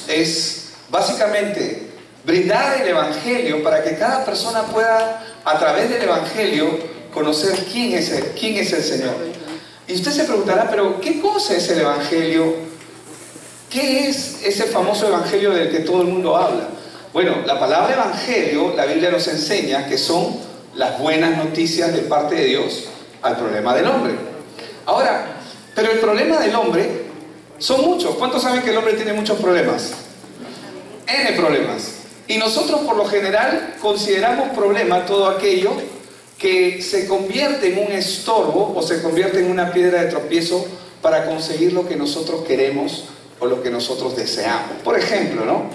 es básicamente brindar el Evangelio para que cada persona pueda, a través del Evangelio, conocer quién es el Señor. Y usted se preguntará, pero ¿qué cosa es el Evangelio? ¿Qué es ese famoso Evangelio del que todo el mundo habla? Bueno, la palabra Evangelio, la Biblia nos enseña que son las buenas noticias de parte de Dios al problema del hombre. Ahora, pero el problema del hombre son muchos. ¿Cuántos saben que el hombre tiene muchos problemas? N problemas. Y nosotros por lo general consideramos problema todo aquello que se convierte en un estorbo o se convierte en una piedra de tropiezo para conseguir lo que nosotros queremos o lo que nosotros deseamos. Por ejemplo, ¿no?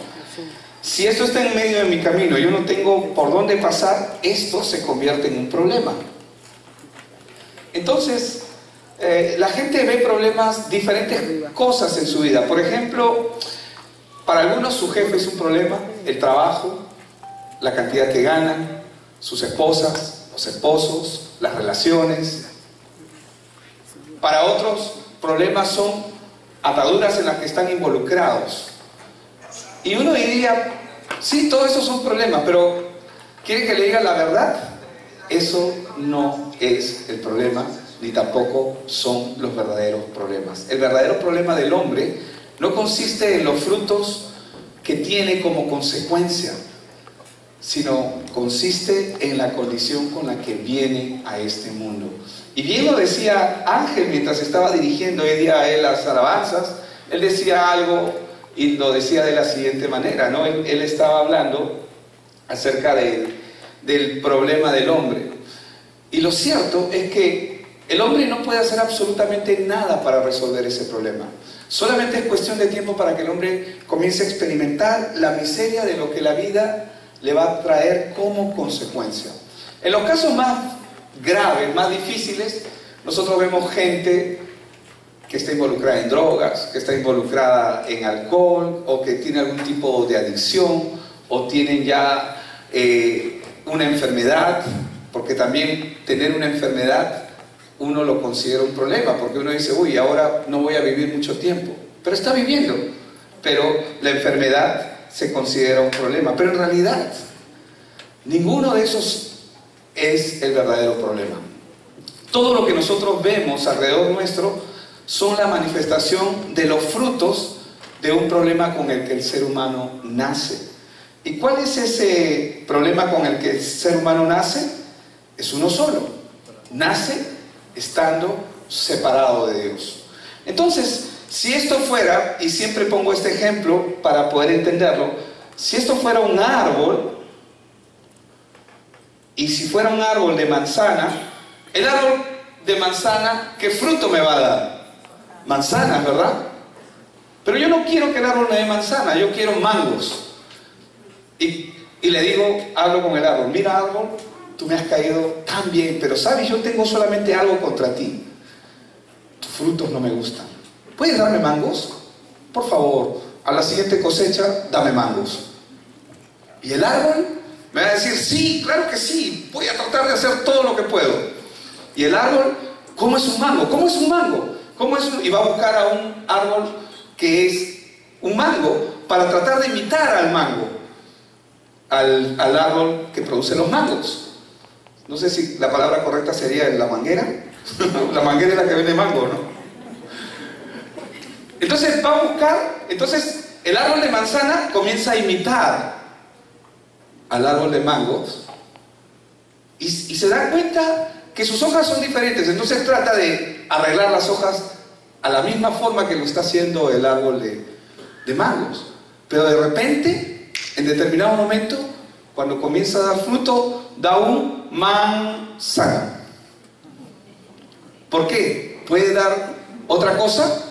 Si esto está en medio de mi camino y yo no tengo por dónde pasar, esto se convierte en un problema. Entonces, la gente ve problemas, diferentes cosas en su vida. Por ejemplo, para algunos su jefe es un problema, el trabajo, la cantidad que ganan, sus esposas, los esposos, las relaciones. Para otros, problemas son ataduras en las que están involucrados. Y uno diría, sí, todo eso son problemas, pero ¿quiere que le diga la verdad? Eso no es el problema, ni tampoco son los verdaderos problemas. El verdadero problema del hombre no consiste en los frutos que tiene como consecuencia, sino consiste en la condición con la que viene a este mundo. Y bien lo decía Ángel mientras estaba dirigiendo hoy día a él las alabanzas. Él decía algo y lo decía de la siguiente manera, ¿no? Él estaba hablando acerca del problema del hombre. Y lo cierto es que el hombre no puede hacer absolutamente nada para resolver ese problema. Solamente es cuestión de tiempo para que el hombre comience a experimentar la miseria de lo que la vida le va a traer como consecuencia. En los casos más graves, más difíciles, nosotros vemos gente que está involucrada en drogas, que está involucrada en alcohol, o que tiene algún tipo de adicción, o tienen ya una enfermedad, porque también tener una enfermedad uno lo considera un problema, porque uno dice, uy, ahora no voy a vivir mucho tiempo, pero está viviendo, pero la enfermedad se considera un problema, pero en realidad ninguno de esos es el verdadero problema. Todo lo que nosotros vemos alrededor nuestro son la manifestación de los frutos de un problema con el que el ser humano nace. ¿Y cuál es ese problema con el que el ser humano nace? Es uno solo. Nace estando separado de Dios. Entonces, si esto fuera, y siempre pongo este ejemplo para poder entenderlo, si esto fuera un árbol, y si fuera un árbol de manzana, el árbol de manzana, ¿qué fruto me va a dar? Manzanas, ¿verdad? Pero yo no quiero que el árbol me dé manzana, yo quiero mangos. Y le digo, hablo con el árbol, mira árbol, tú me has caído tan bien, pero sabes, yo tengo solamente algo contra ti. Tus frutos no me gustan. ¿Puedes darme mangos? Por favor, a la siguiente cosecha, dame mangos. Y el árbol me va a decir, sí, claro que sí, voy a tratar de hacer todo lo que puedo. Y el árbol, ¿cómo es un mango? ¿Cómo es un mango? ¿Cómo es un... Y va a buscar a un árbol que es un mango para tratar de imitar al mango, al árbol que produce los mangos. No sé si la palabra correcta sería la manguera. La manguera es la que vende mango, ¿no? Entonces va a buscar, entonces el árbol de manzana comienza a imitar al árbol de mangos y se da cuenta que sus hojas son diferentes. Entonces trata de arreglar las hojas a la misma forma que lo está haciendo el árbol de mangos. Pero de repente, en determinado momento, cuando comienza a dar fruto, da un manzana. ¿Por qué? ¿Puede dar otra cosa?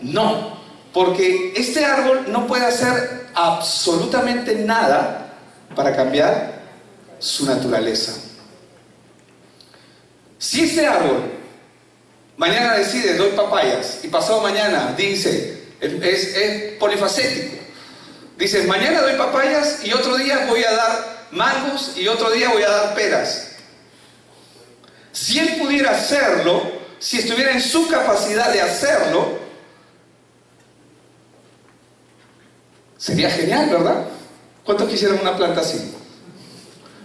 No, porque este árbol no puede hacer absolutamente nada para cambiar su naturaleza. Si este árbol mañana decide doy papayas y pasado mañana dice, es polifacético, dice mañana doy papayas y otro día voy a dar mangos y otro día voy a dar peras. Si él pudiera hacerlo, si estuviera en su capacidad de hacerlo, Sería genial, ¿verdad? ¿Cuántos quisieran una planta así?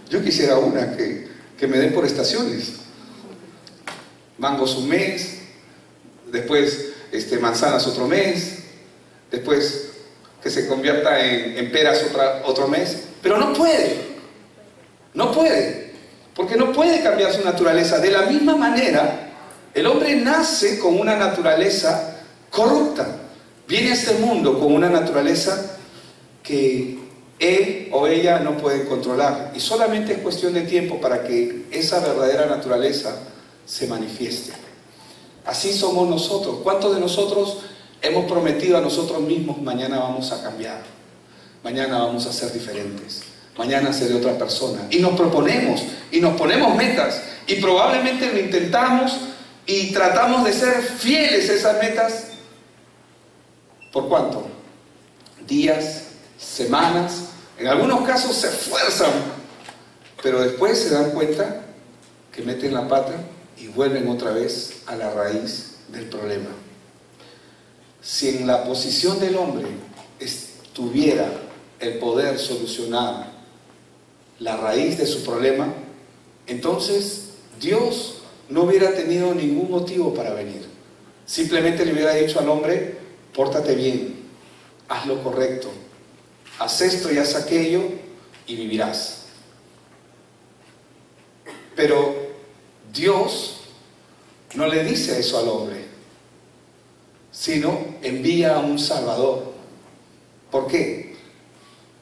Yo quisiera una que me den por estaciones. Mangos un mes, después manzanas otro mes, después que se convierta en peras otro mes. Pero no puede, porque no puede cambiar su naturaleza. De la misma manera, el hombre nace con una naturaleza corrupta. Viene a este mundo con una naturaleza que él o ella no puede controlar. Y solamente es cuestión de tiempo para que esa verdadera naturaleza se manifieste. Así somos nosotros. ¿Cuántos de nosotros hemos prometido a nosotros mismos: mañana vamos a cambiar, mañana vamos a ser diferentes, mañana seré otra persona? Y nos proponemos y nos ponemos metas y probablemente lo intentamos y tratamos de ser fieles a esas metas. ¿Por cuánto? Días, semanas, en algunos casos se esfuerzan, pero después se dan cuenta que meten la pata y vuelven otra vez a la raíz del problema. Si en la posición del hombre estuviera el poder solucionar la raíz de su problema, entonces Dios no hubiera tenido ningún motivo para venir. Simplemente le hubiera dicho al hombre: pórtate bien, haz lo correcto, haz esto y haz aquello y vivirás. Pero Dios no le dice eso al hombre, sino envía a un Salvador. ¿Por qué?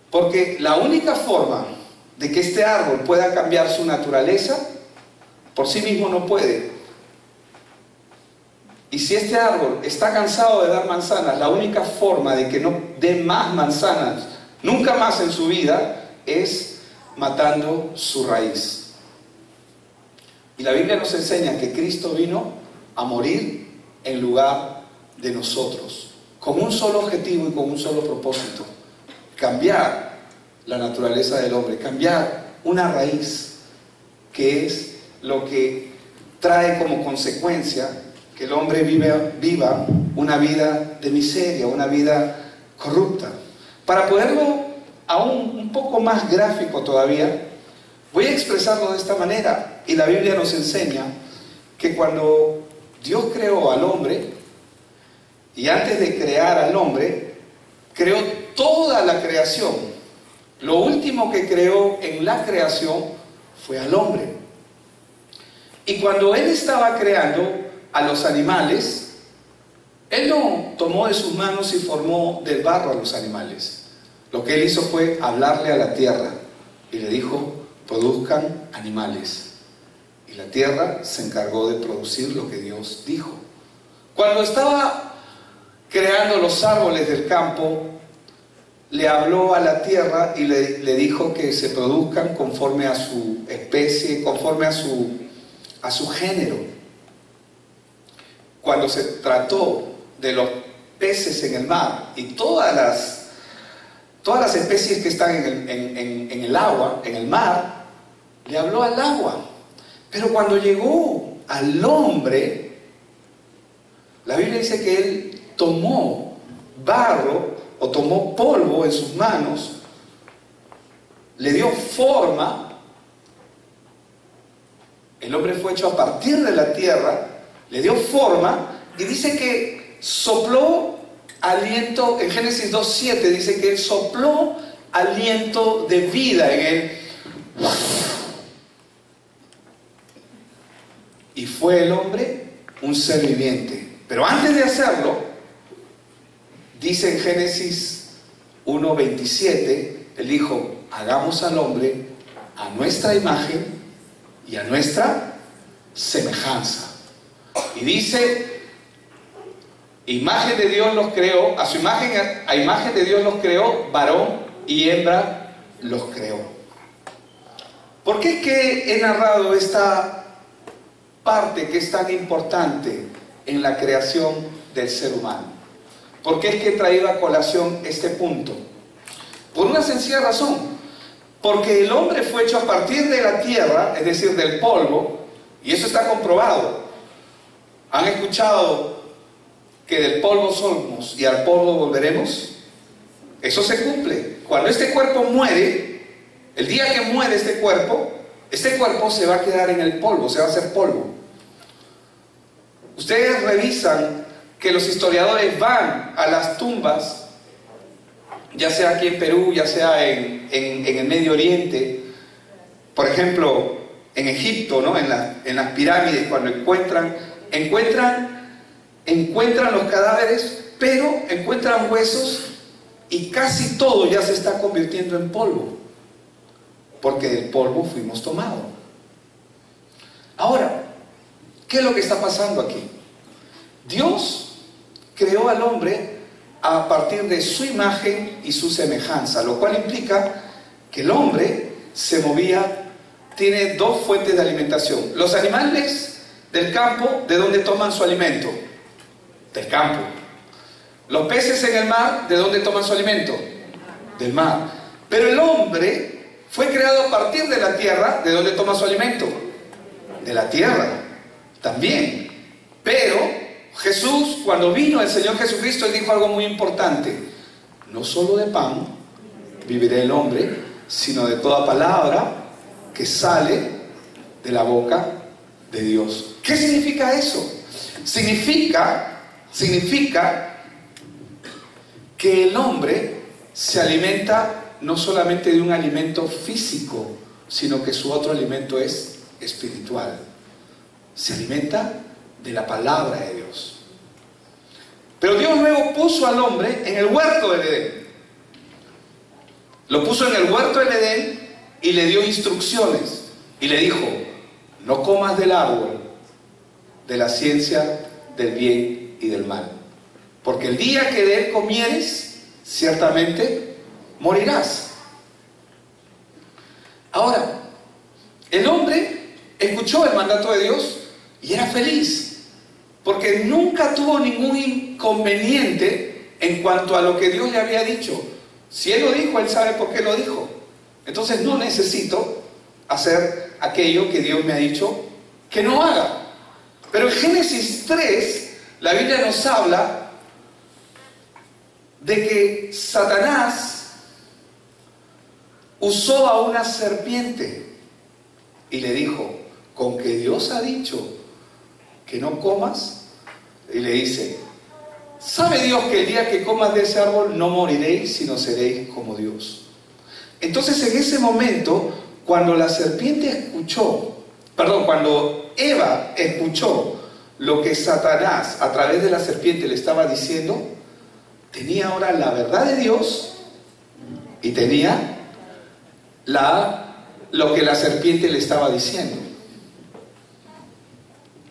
Porque la única forma de que este árbol pueda cambiar su naturaleza, por sí mismo no puede. Y si este árbol está cansado de dar manzanas, la única forma de que no dé más manzanas, nunca más en su vida, es matando su raíz. Y la Biblia nos enseña que Cristo vino a morir en lugar de nosotros, con un solo objetivo y con un solo propósito: cambiar la naturaleza del hombre, cambiar una raíz, que es lo que trae como consecuencia que el hombre viva una vida de miseria, una vida corrupta. Para poderlo aún un poco más gráfico todavía, voy a expresarlo de esta manera. Y la Biblia nos enseña que cuando Dios creó al hombre, y antes de crear al hombre, creó toda la creación. Lo último que creó en la creación fue al hombre. Y cuando Él estaba creando a los animales, Él no tomó de sus manos y formó del barro a los animales. Lo que Él hizo fue hablarle a la tierra y le dijo: produzcan animales. Y la tierra se encargó de producir lo que Dios dijo. Cuando estaba creando los árboles del campo, le habló a la tierra y le dijo que se produzcan conforme a su especie, conforme a su género. Cuando se trató de los peces en el mar y todas las especies que están en el agua, en el mar, le habló al agua. Pero cuando llegó al hombre, la Biblia dice que Él tomó barro o tomó polvo en sus manos, le dio forma. El hombre fue hecho a partir de la tierra, le dio forma, y dice que sopló aliento. En Génesis 2:7 dice que Él sopló aliento de vida en él, y fue el hombre un ser viviente. Pero antes de hacerlo, dice en Génesis 1:27, Él dijo: hagamos al hombre a nuestra imagen y a nuestra semejanza. Y dice: imagen de Dios los creó, a imagen de Dios los creó, varón y hembra los creó. ¿Por qué es que he narrado esta parte que es tan importante en la creación del ser humano? ¿Por qué es que he traído a colación este punto? Por una sencilla razón: porque el hombre fue hecho a partir de la tierra, es decir, del polvo, y eso está comprobado. ¿Han escuchado que del polvo somos y al polvo volveremos? Eso se cumple. Cuando este cuerpo muere, el día que muere este cuerpo se va a quedar en el polvo, se va a hacer polvo. Ustedes revisan que los historiadores van a las tumbas, ya sea aquí en Perú, ya sea en el Medio Oriente, por ejemplo, en Egipto, ¿no? En las pirámides, cuando encuentran los cadáveres, pero encuentran huesos y casi todo ya se está convirtiendo en polvo, porque del polvo fuimos tomados. Ahora, ¿qué es lo que está pasando aquí? Dios creó al hombre a partir de su imagen y su semejanza, lo cual implica que el hombre se movía, tiene dos fuentes de alimentación. Los animales del campo, ¿de dónde toman su alimento? Del campo. Los peces en el mar, ¿de dónde toman su alimento? Del mar. Pero el hombre fue creado a partir de la tierra, ¿de dónde toma su alimento? De la tierra también. Pero Jesús, cuando vino el Señor Jesucristo, Él dijo algo muy importante: no solo de pan vivirá el hombre, sino de toda palabra que sale de la boca de Dios. ¿Qué significa eso? Significa que el hombre se alimenta no solamente de un alimento físico, sino que su otro alimento es espiritual. Se alimenta de la palabra de Dios. Pero Dios luego puso al hombre en el huerto del Edén. Lo puso en el huerto del Edén y le dio instrucciones. Y le dijo: no comas del árbol de la ciencia del bien y del mal, porque el día que de él comieres, ciertamente morirás. Ahora, el hombre escuchó el mandato de Dios y era feliz, porque nunca tuvo ningún inconveniente en cuanto a lo que Dios le había dicho. Si Él lo dijo, Él sabe por qué lo dijo. Entonces no necesito hacer aquello que Dios me ha dicho que no haga. Pero en Génesis 3, la Biblia nos habla de que Satanás usó a una serpiente y le dijo: con que Dios ha dicho que no comas. Y le dice: ¿sabe Dios que el día que comas de ese árbol no moriréis, sino seréis como Dios? Entonces, en ese momento, cuando cuando Eva escuchó lo que Satanás a través de la serpiente le estaba diciendo, tenía ahora la verdad de Dios y tenía lo que la serpiente le estaba diciendo.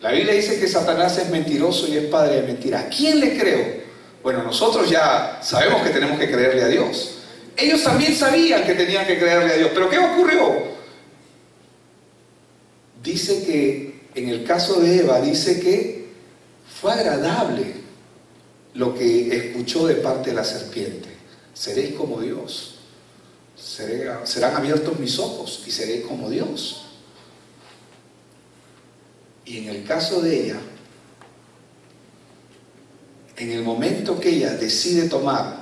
La Biblia dice que Satanás es mentiroso y es padre de mentira. ¿A quién le creo? Bueno, nosotros ya sabemos que tenemos que creerle a Dios. Ellos también sabían que tenían que creerle a Dios. ¿Pero qué ocurrió? Dice que, en el caso de Eva, dice que fue agradable lo que escuchó de parte de la serpiente. Seréis como Dios. Serán abiertos mis ojos y seré como Dios. Y en el caso de ella, en el momento que ella decide tomar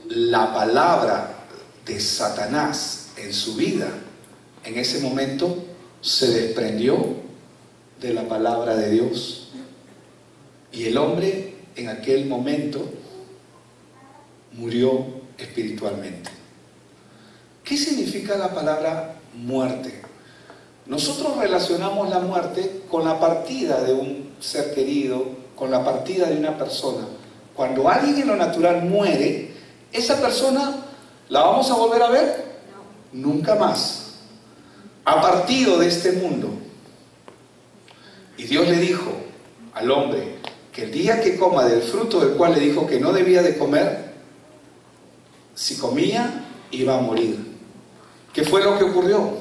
la palabra de Satanás en su vida, en ese momento se desprendió de la palabra de Dios. Y el hombre en aquel momento murió espiritualmente. ¿Qué significa la palabra muerte? Nosotros relacionamos la muerte con la partida de un ser querido, con la partida de una persona. Cuando alguien en lo natural muere, ¿esa persona la vamos a volver a ver? No. Nunca más. Ha partido de este mundo. Y Dios le dijo al hombre que el día que coma del fruto del cual le dijo que no debía de comer, si comía, iba a morir. ¿Qué fue lo que ocurrió?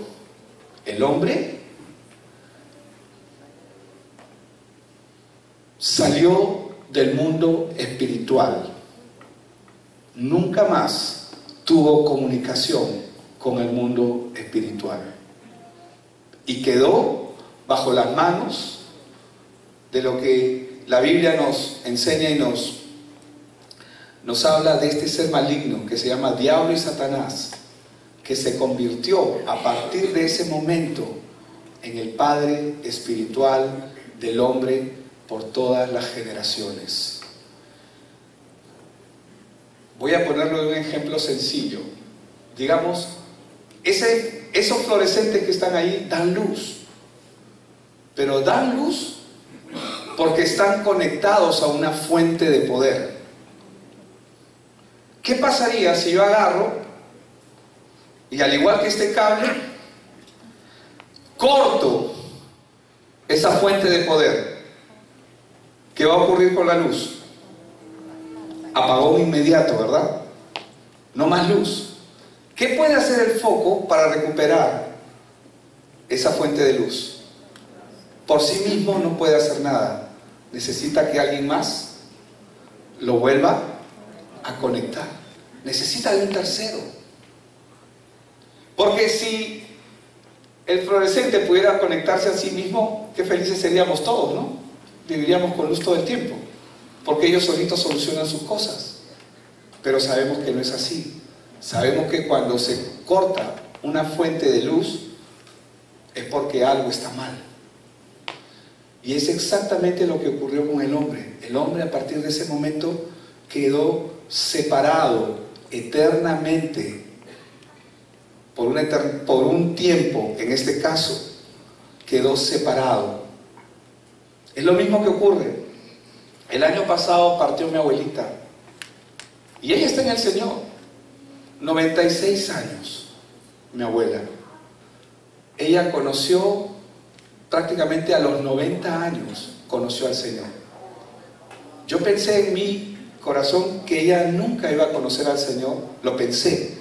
El hombre salió del mundo espiritual. Nunca más tuvo comunicación con el mundo espiritual. Y quedó bajo las manos de lo que la Biblia nos enseña y nos nos habla de este ser maligno que se llama Diablo y Satanás, que se convirtió a partir de ese momento en el padre espiritual del hombre por todas las generaciones. Voy a ponerlo de un ejemplo sencillo. Digamos, esos fluorescentes que están ahí dan luz, pero dan luz porque están conectados a una fuente de poder. ¿Qué pasaría si yo agarro y, al igual que este cable, corto esa fuente de poder? ¿Qué va a ocurrir con la luz? Apagón inmediato, ¿verdad? No más luz. ¿Qué puede hacer el foco para recuperar esa fuente de luz? Por sí mismo no puede hacer nada. Necesita que alguien más lo vuelva a conectar. Necesita de un tercero. Porque si el fluorescente pudiera conectarse a sí mismo, qué felices seríamos todos, ¿no? Viviríamos con luz todo el tiempo, porque ellos solitos solucionan sus cosas. Pero sabemos que no es así. Sabemos que cuando se corta una fuente de luz es porque algo está mal. Y es exactamente lo que ocurrió con el hombre. El hombre, a partir de ese momento, quedó separado eternamente por un tiempo. En este caso quedó separado. Es lo mismo que ocurre. El año pasado partió mi abuelita y ella está en el Señor. 96 años, mi abuela. Ella conoció prácticamente a los 90 años, conoció al Señor. Yo pensé en mi corazón que ella nunca iba a conocer al Señor. Lo pensé,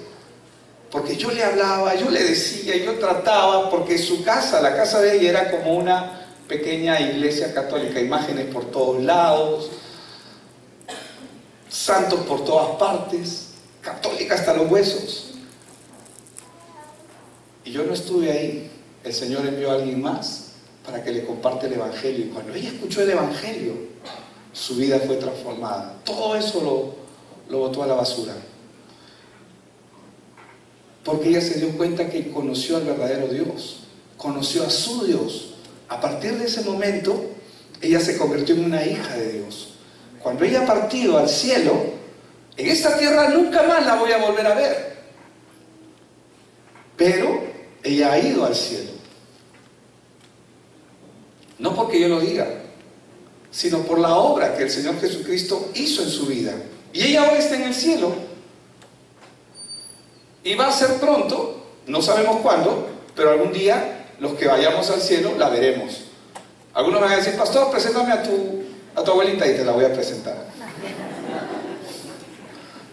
porque yo le hablaba, yo le decía, yo trataba, porque su casa, la casa de ella, era como una pequeña iglesia católica, imágenes por todos lados, santos por todas partes, católica hasta los huesos. Y yo no estuve ahí. El Señor envió a alguien más para que le comparte el Evangelio. Y cuando ella escuchó el Evangelio, su vida fue transformada. Todo eso lo botó a la basura. Porque ella se dio cuenta que conoció al verdadero Dios, conoció a su Dios. A partir de ese momento, ella se convirtió en una hija de Dios. Cuando ella ha partido al cielo, en esta tierra nunca más la voy a volver a ver. Pero ella ha ido al cielo. No porque yo lo diga, sino por la obra que el Señor Jesucristo hizo en su vida. Y ella hoy está en el cielo. Y va a ser pronto, no sabemos cuándo, pero algún día los que vayamos al cielo la veremos. Algunos van a decir: pastor, preséntame a tu abuelita, y te la voy a presentar.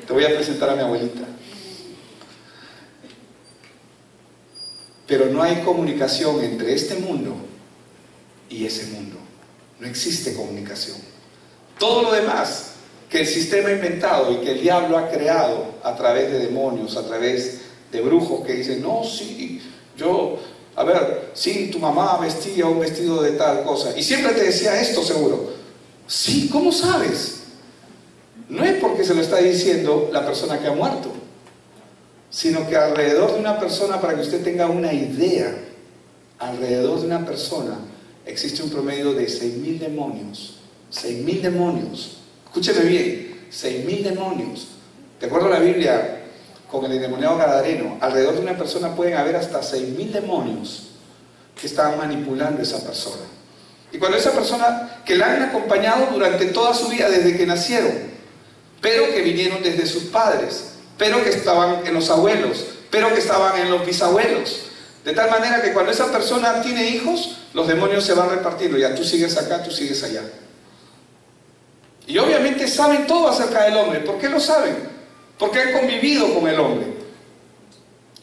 Te voy a presentar a mi abuelita. Pero no hay comunicación entre este mundo y ese mundo. No existe comunicación. Todo lo demás que el sistema ha inventado y que el diablo ha creado a través de demonios, a través de brujos que dicen: no, sí, sí, tu mamá vestía un vestido de tal cosa y siempre te decía esto, seguro. Sí, ¿cómo sabes? No es porque se lo está diciendo la persona que ha muerto, sino que alrededor de una persona, para que usted tenga una idea, alrededor de una persona existe un promedio de 6.000 demonios. 6.000 demonios. Escúcheme bien, 6.000 demonios. De acuerdo a la Biblia, con el endemoniado gadareno, alrededor de una persona pueden haber hasta 6.000 demonios que están manipulando a esa persona. Y cuando esa persona, que la han acompañado durante toda su vida, desde que nacieron, pero que vinieron desde sus padres, pero que estaban en los abuelos, pero que estaban en los bisabuelos, de tal manera que cuando esa persona tiene hijos, los demonios se van repartiendo. Ya tú sigues acá, tú sigues allá. Y obviamente saben todo acerca del hombre. ¿Por qué lo saben? Porque han convivido con el hombre.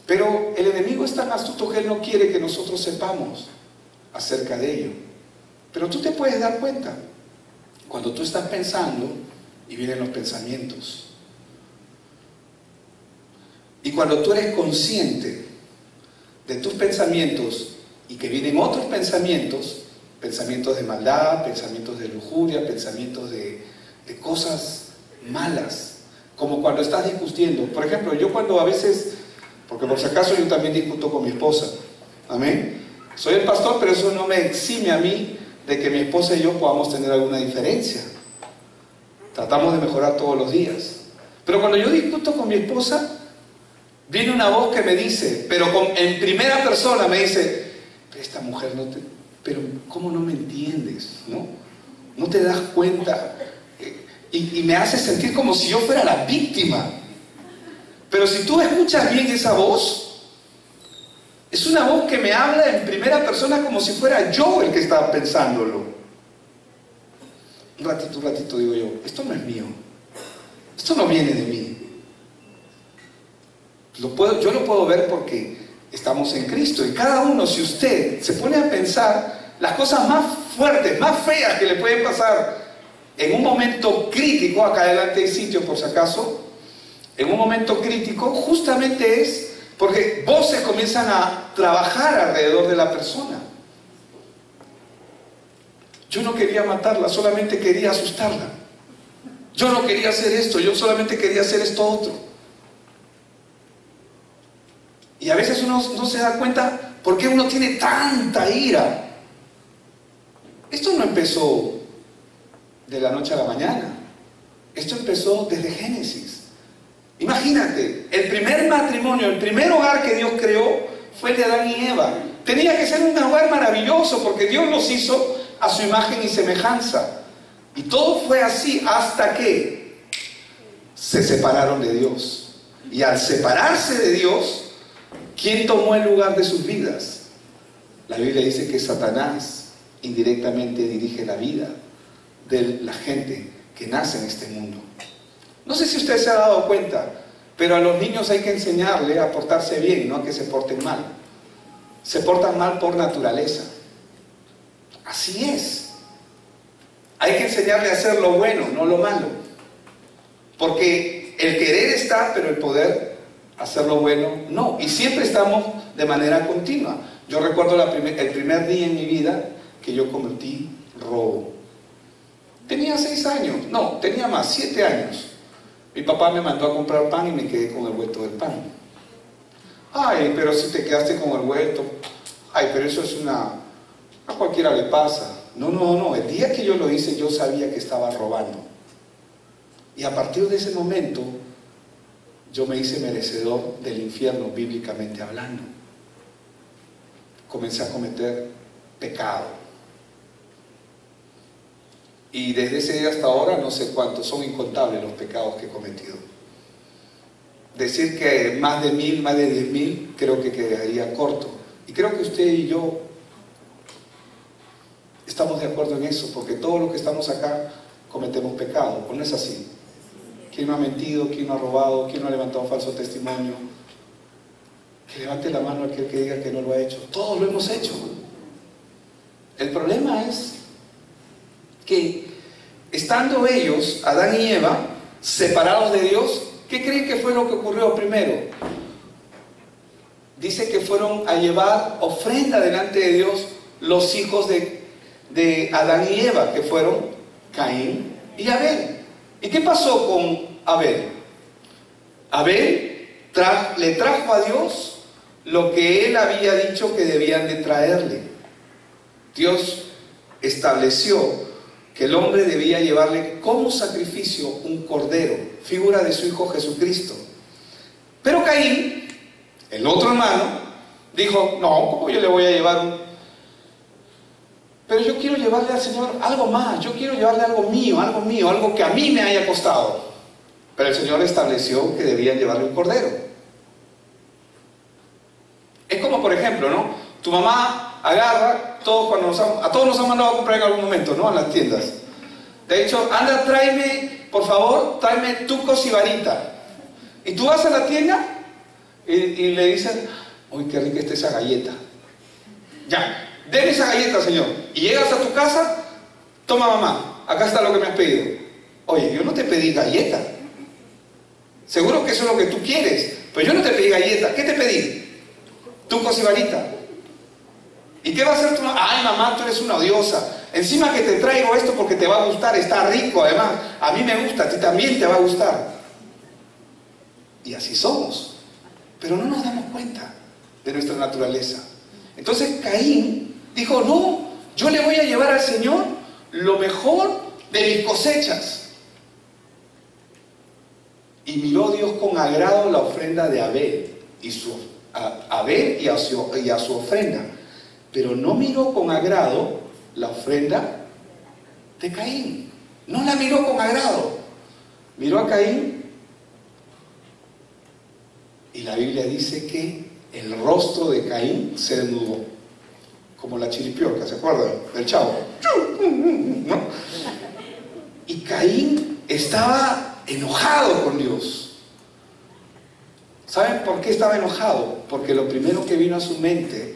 Pero el enemigo es tan astuto que él no quiere que nosotros sepamos acerca de ello. Pero tú te puedes dar cuenta cuando tú estás pensando y vienen los pensamientos. Y cuando tú eres consciente de tus pensamientos y que vienen otros pensamientos, pensamientos de maldad, pensamientos de lujuria, pensamientos de cosas malas, como cuando estás discutiendo. Por ejemplo, yo cuando a veces, porque por si acaso yo también discuto con mi esposa, amén. Soy el pastor, pero eso no me exime a mí de que mi esposa y yo podamos tener alguna diferencia. Tratamos de mejorar todos los días. Pero cuando yo discuto con mi esposa, viene una voz que me dice, pero en primera persona me dice, esta mujer no te... Pero ¿cómo no me entiendes? ¿No? ¿No te das cuenta? Y me hace sentir como si yo fuera la víctima. Pero si tú escuchas bien esa voz, es una voz que me habla en primera persona como si fuera yo el que estaba pensándolo. Un ratito digo yo, esto no es mío. Esto no viene de mí. Yo lo puedo ver porque estamos en Cristo. Y cada uno, si usted se pone a pensar las cosas más fuertes, más feas que le pueden pasar en un momento crítico, acá adelante hay sitio por si acaso, en un momento crítico, justamente es porque voces comienzan a trabajar alrededor de la persona. Yo no quería matarla, solamente quería asustarla. Yo no quería hacer esto, yo solamente quería hacer esto otro. Y a veces uno no se da cuenta por qué uno tiene tanta ira. Esto no empezó de la noche a la mañana. Esto empezó desde Génesis. Imagínate, el primer matrimonio, el primer hogar que Dios creó fue el de Adán y Eva. Tenía que ser un hogar maravilloso porque Dios los hizo a su imagen y semejanza. Y todo fue así hasta que se separaron de Dios. Y al separarse de Dios, ¿quién tomó el lugar de sus vidas? La Biblia dice que Satanás indirectamente dirige la vida de la gente que nace en este mundo. No sé si usted se ha dado cuenta, pero a los niños hay que enseñarle a portarse bien, no a que se porten mal. Se portan mal por naturaleza. Así es. Hay que enseñarle a hacer lo bueno, no lo malo. Porque el querer está, pero el poder hacer lo bueno no. Y siempre estamos de manera continua. Yo recuerdo el primer día en mi vida que yo cometí robo. Tenía 6 años, no, tenía más, 7 años. Mi papá me mandó a comprar pan y me quedé con el vuelto del pan. Ay, pero si te quedaste con el vuelto, ay, pero eso es a cualquiera le pasa. No, el día que yo lo hice yo sabía que estaba robando. Y a partir de ese momento yo me hice merecedor del infierno, bíblicamente hablando. Comencé a cometer pecado. Y desde ese día hasta ahora no sé cuántos, son incontables los pecados que he cometido. Decir que más de 1000, más de 10.000, creo que quedaría corto. Y creo que usted y yo estamos de acuerdo en eso, porque todos los que estamos acá cometemos pecado, ¿o no es así? ¿Quién no ha mentido? ¿Quién no ha robado? ¿Quién no ha levantado falso testimonio? Que levante la mano aquel que diga que no lo ha hecho. Todos lo hemos hecho. El problema es que estando ellos, Adán y Eva, separados de Dios, ¿qué creen que fue lo que ocurrió primero? Dice que fueron a llevar ofrenda delante de Dios los hijos de Adán y Eva, que fueron Caín y Abel. ¿Y qué pasó con Abel? Abel le trajo a Dios lo que él había dicho que debían de traerle. Dios estableció que el hombre debía llevarle como sacrificio un cordero, figura de su hijo Jesucristo. Pero Caín, el otro hermano, dijo, no, ¿cómo yo le voy a llevar pero yo quiero llevarle al Señor algo más, yo quiero llevarle algo mío, algo que a mí me haya costado. Pero el Señor estableció que debían llevarle un cordero. Es como, por ejemplo, ¿no? Tu mamá agarra, a todos nos han mandado a comprar en algún momento, ¿no? En las tiendas. Te ha dicho, anda, tráeme tucos y varita. Y tú vas a la tienda y le dices, uy, qué rica está esa galleta. Ya, deme esa galleta, Señor. Y llegas a tu casa, toma mamá, acá está lo que me has pedido. Oye, yo no te pedí galleta. Seguro que eso es lo que tú quieres, pero yo no te pedí galleta. ¿Qué te pedí? Tucos y varita. ¿Y qué va a hacer tu mamá? Ay, mamá, tú eres una odiosa. Encima que te traigo esto porque te va a gustar, está rico además. A mí me gusta, a ti también te va a gustar. Y así somos. Pero no nos damos cuenta de nuestra naturaleza. Entonces Caín dijo, no, yo le voy a llevar al Señor lo mejor de mis cosechas. Y miró Dios con agrado la ofrenda de Abel y a su ofrenda, pero no miró con agrado la ofrenda de Caín. No la miró con agrado. Miró a Caín y la Biblia dice que el rostro de Caín se desnudó, como la chiripiorca, ¿se acuerdan? Del Chavo, ¿no? Y Caín estaba enojado con Dios. ¿Saben por qué estaba enojado? Porque lo primero que vino a su mente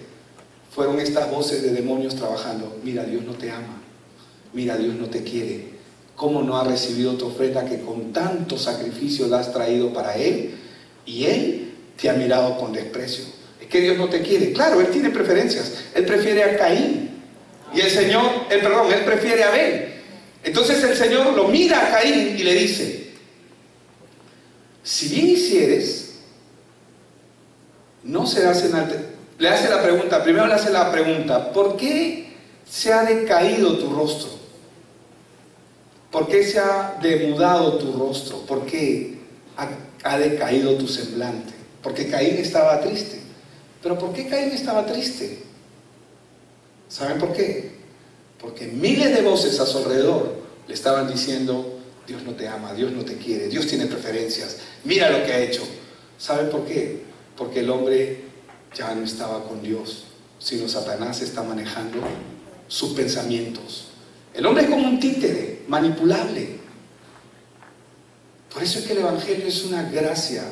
fueron estas voces de demonios trabajando. Mira, Dios no te ama. Mira, Dios no te quiere. ¿Cómo no ha recibido tu ofrenda que con tanto sacrificio la has traído para Él? Y Él te ha mirado con desprecio. Es que Dios no te quiere. Claro, Él tiene preferencias. Él prefiere a Caín. Y Él prefiere a Abel. Entonces el Señor lo mira a Caín y le dice, si bien hicieres, no serás enaltecido. Le hace la pregunta, primero le hace la pregunta, ¿por qué se ha decaído tu rostro? ¿Por qué se ha demudado tu rostro? ¿Por qué ha decaído tu semblante? Porque Caín estaba triste. ¿Pero por qué Caín estaba triste? ¿Saben por qué? Porque miles de voces a su alrededor le estaban diciendo, Dios no te ama, Dios no te quiere, Dios tiene preferencias, mira lo que ha hecho. ¿Saben por qué? Porque el hombre ya no estaba con Dios, sino Satanás está manejando sus pensamientos. El hombre es como un títere, manipulable. Por eso es que el Evangelio es una gracia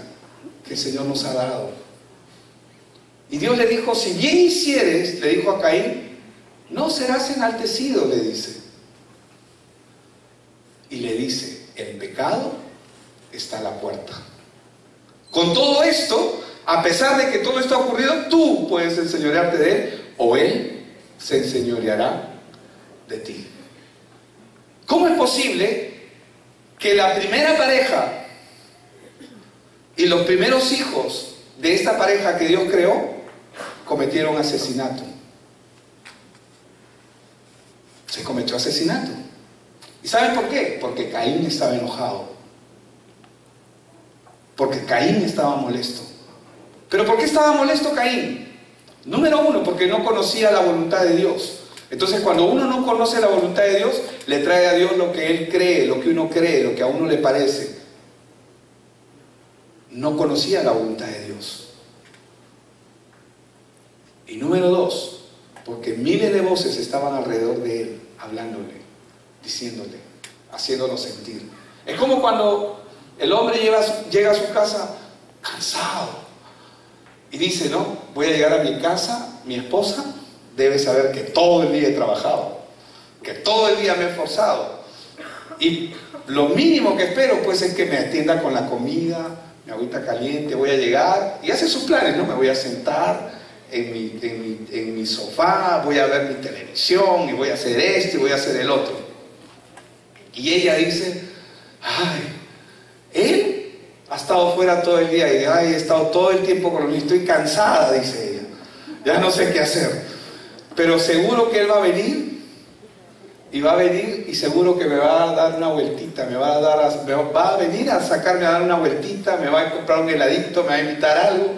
que el Señor nos ha dado. Y Dios le dijo, si bien hicieres, le dijo a Caín, no serás enaltecido, le dice. Y le dice, el pecado está a la puerta. Con todo esto, a pesar de que todo esto ha ocurrido, tú puedes enseñorearte de Él, o Él se enseñoreará de ti. ¿Cómo es posible que la primera pareja y los primeros hijos de esta pareja que Dios creó cometieron asesinato? Se cometió asesinato. ¿Y saben por qué? Porque Caín estaba enojado. Porque Caín estaba molesto. ¿Pero por qué estaba molesto Caín? Número uno, porque no conocía la voluntad de Dios. Entonces, cuando uno no conoce la voluntad de Dios, le trae a Dios lo que Él cree, lo que uno cree, lo que a uno le parece. No conocía la voluntad de Dios. Y número dos, porque miles de voces estaban alrededor de Él, hablándole, diciéndole, haciéndolo sentir. Es como cuando el hombre llega a su casa cansado y dice, no, voy a llegar a mi casa, mi esposa debe saber que todo el día he trabajado, que todo el día me he esforzado, y lo mínimo que espero pues es que me atienda con la comida, mi agüita caliente, voy a llegar, y hace sus planes, ¿no? Me voy a sentar en mi sofá, voy a ver mi televisión, y voy a hacer esto y voy a hacer el otro. Y ella dice, ay, él ha estado fuera todo el día, y ay, he estado todo el tiempo con los niños, estoy cansada, dice ella, ya no sé qué hacer. Pero seguro que Él va a venir, y va a venir y seguro que me va a dar una vueltita, va a venir a sacarme a dar una vueltita, me va a comprar un heladito, me va a invitar algo,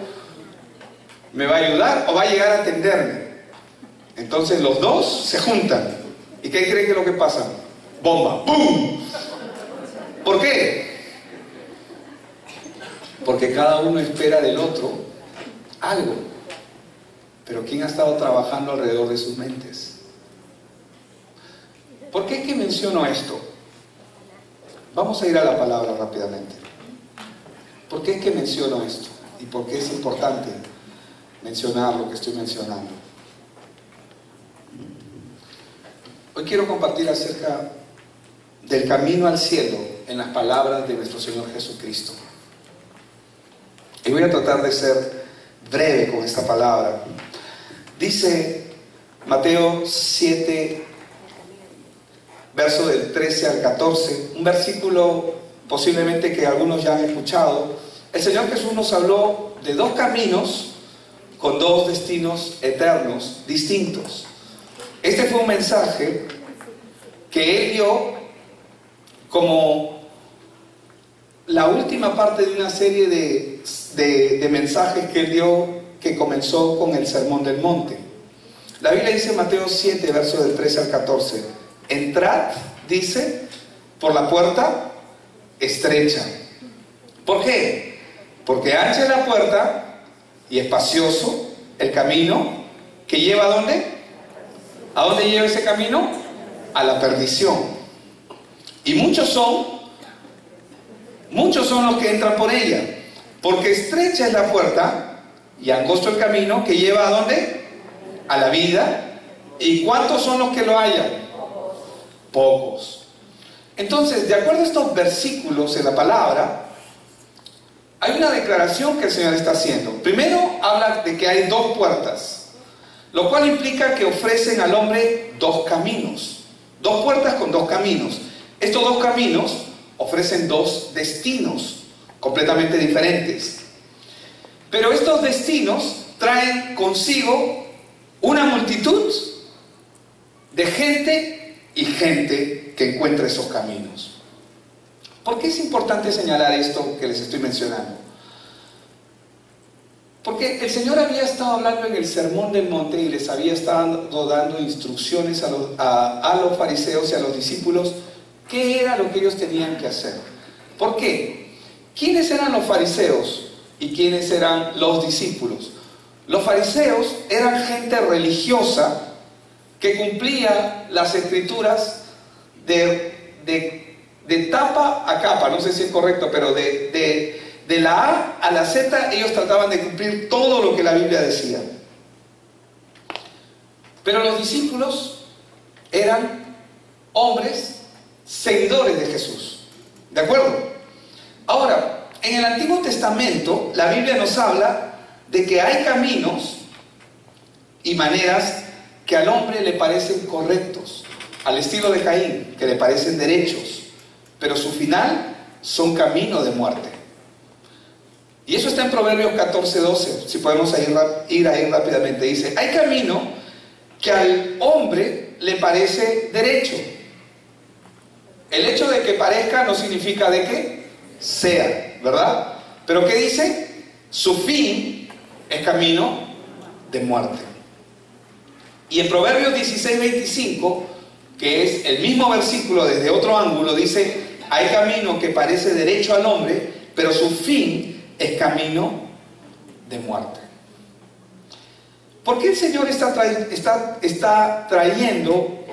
me va a ayudar o va a llegar a atenderme. Entonces los dos se juntan. ¿Y qué creen que es lo que pasa? ¡Bomba! ¡Pum! ¿Por qué? Porque cada uno espera del otro algo. Pero ¿quién ha estado trabajando alrededor de sus mentes? ¿Por qué es que menciono esto? Vamos a ir a la palabra rápidamente. ¿Por qué es que menciono esto? ¿Y por qué es importante mencionar lo que estoy mencionando? Hoy quiero compartir acerca del camino al cielo en las palabras de nuestro Señor Jesucristo. Y voy a tratar de ser breve con esta palabra. Dice Mateo 7, verso del 13 al 14, un versículo posiblemente que algunos ya han escuchado, el Señor Jesús nos habló de dos caminos con dos destinos eternos distintos. Este fue un mensaje que Él dio como la última parte de una serie de mensajes que Él dio, que comenzó con el Sermón del Monte. La Biblia dice en Mateo 7, versos del 13 al 14, entrad, dice, por la puerta estrecha. ¿Por qué? Porque ancha es la puerta y espacioso el camino que lleva ¿a dónde? ¿A dónde lleva ese camino? A la perdición. Y muchos son los que entran por ella, porque estrecha es la puerta y angosto el camino que lleva ¿a dónde? A la vida. ¿Y cuántos son los que lo hallan? Pocos. Entonces, de acuerdo a estos versículos en la palabra, hay una declaración que el Señor está haciendo. Primero habla de que hay dos puertas, lo cual implica que ofrecen al hombre dos caminos, dos puertas con dos caminos. Estos dos caminos ofrecen dos destinos completamente diferentes, pero estos destinos traen consigo una multitud de gente y gente que encuentra esos caminos. ¿Por qué es importante señalar esto que les estoy mencionando? Porque el Señor había estado hablando en el Sermón del Monte y les había estado dando instrucciones a los fariseos y a los discípulos qué era lo que ellos tenían que hacer. ¿Por qué? ¿Quiénes eran los fariseos y quiénes eran los discípulos? Los fariseos eran gente religiosa que cumplía las escrituras de tapa a capa, no sé si es correcto, pero de la A a la Z ellos trataban de cumplir todo lo que la Biblia decía. Pero los discípulos eran hombres seguidores de Jesús. ¿De acuerdo? Ahora, en el Antiguo Testamento la Biblia nos habla de que hay caminos y maneras que al hombre le parecen correctos, al estilo de Caín, que le parecen derechos, pero su final son camino de muerte. Y eso está en Proverbios 14:12, si podemos ir ahí rápidamente. Dice, hay camino que al hombre le parece derecho. El hecho de que parezca no significa de que sea, ¿verdad? Pero ¿qué dice? Su fin es camino de muerte. Y en Proverbios 16:25, que es el mismo versículo desde otro ángulo, dice, hay camino que parece derecho al hombre, pero su fin es camino de muerte. ¿Por qué el Señor está trayendo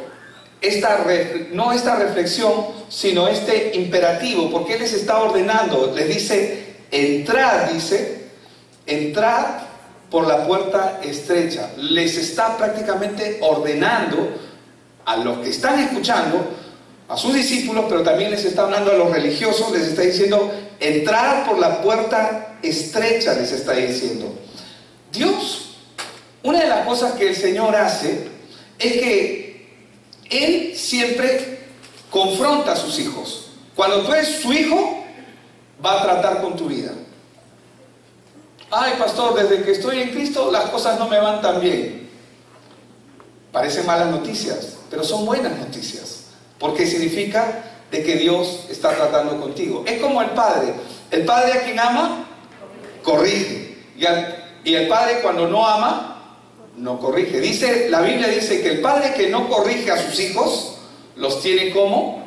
no esta reflexión, sino este imperativo? Porque Él les está ordenando, les dice, entrad, por la puerta estrecha. Les está prácticamente ordenando a los que están escuchando, a sus discípulos, pero también les está hablando a los religiosos, les está diciendo, entrad por la puerta estrecha, les está diciendo. Dios, una de las cosas que el Señor hace es que Él siempre confronta a sus hijos. Cuando tú eres su hijo, va a tratar con tu vida. Ay, pastor, desde que estoy en Cristo las cosas no me van tan bien. Parecen malas noticias, pero son buenas noticias, porque significa de que Dios está tratando contigo. Es como el padre a quien ama, corrige, y el padre cuando no ama, no corrige. La Biblia dice que el padre que no corrige a sus hijos, los tiene como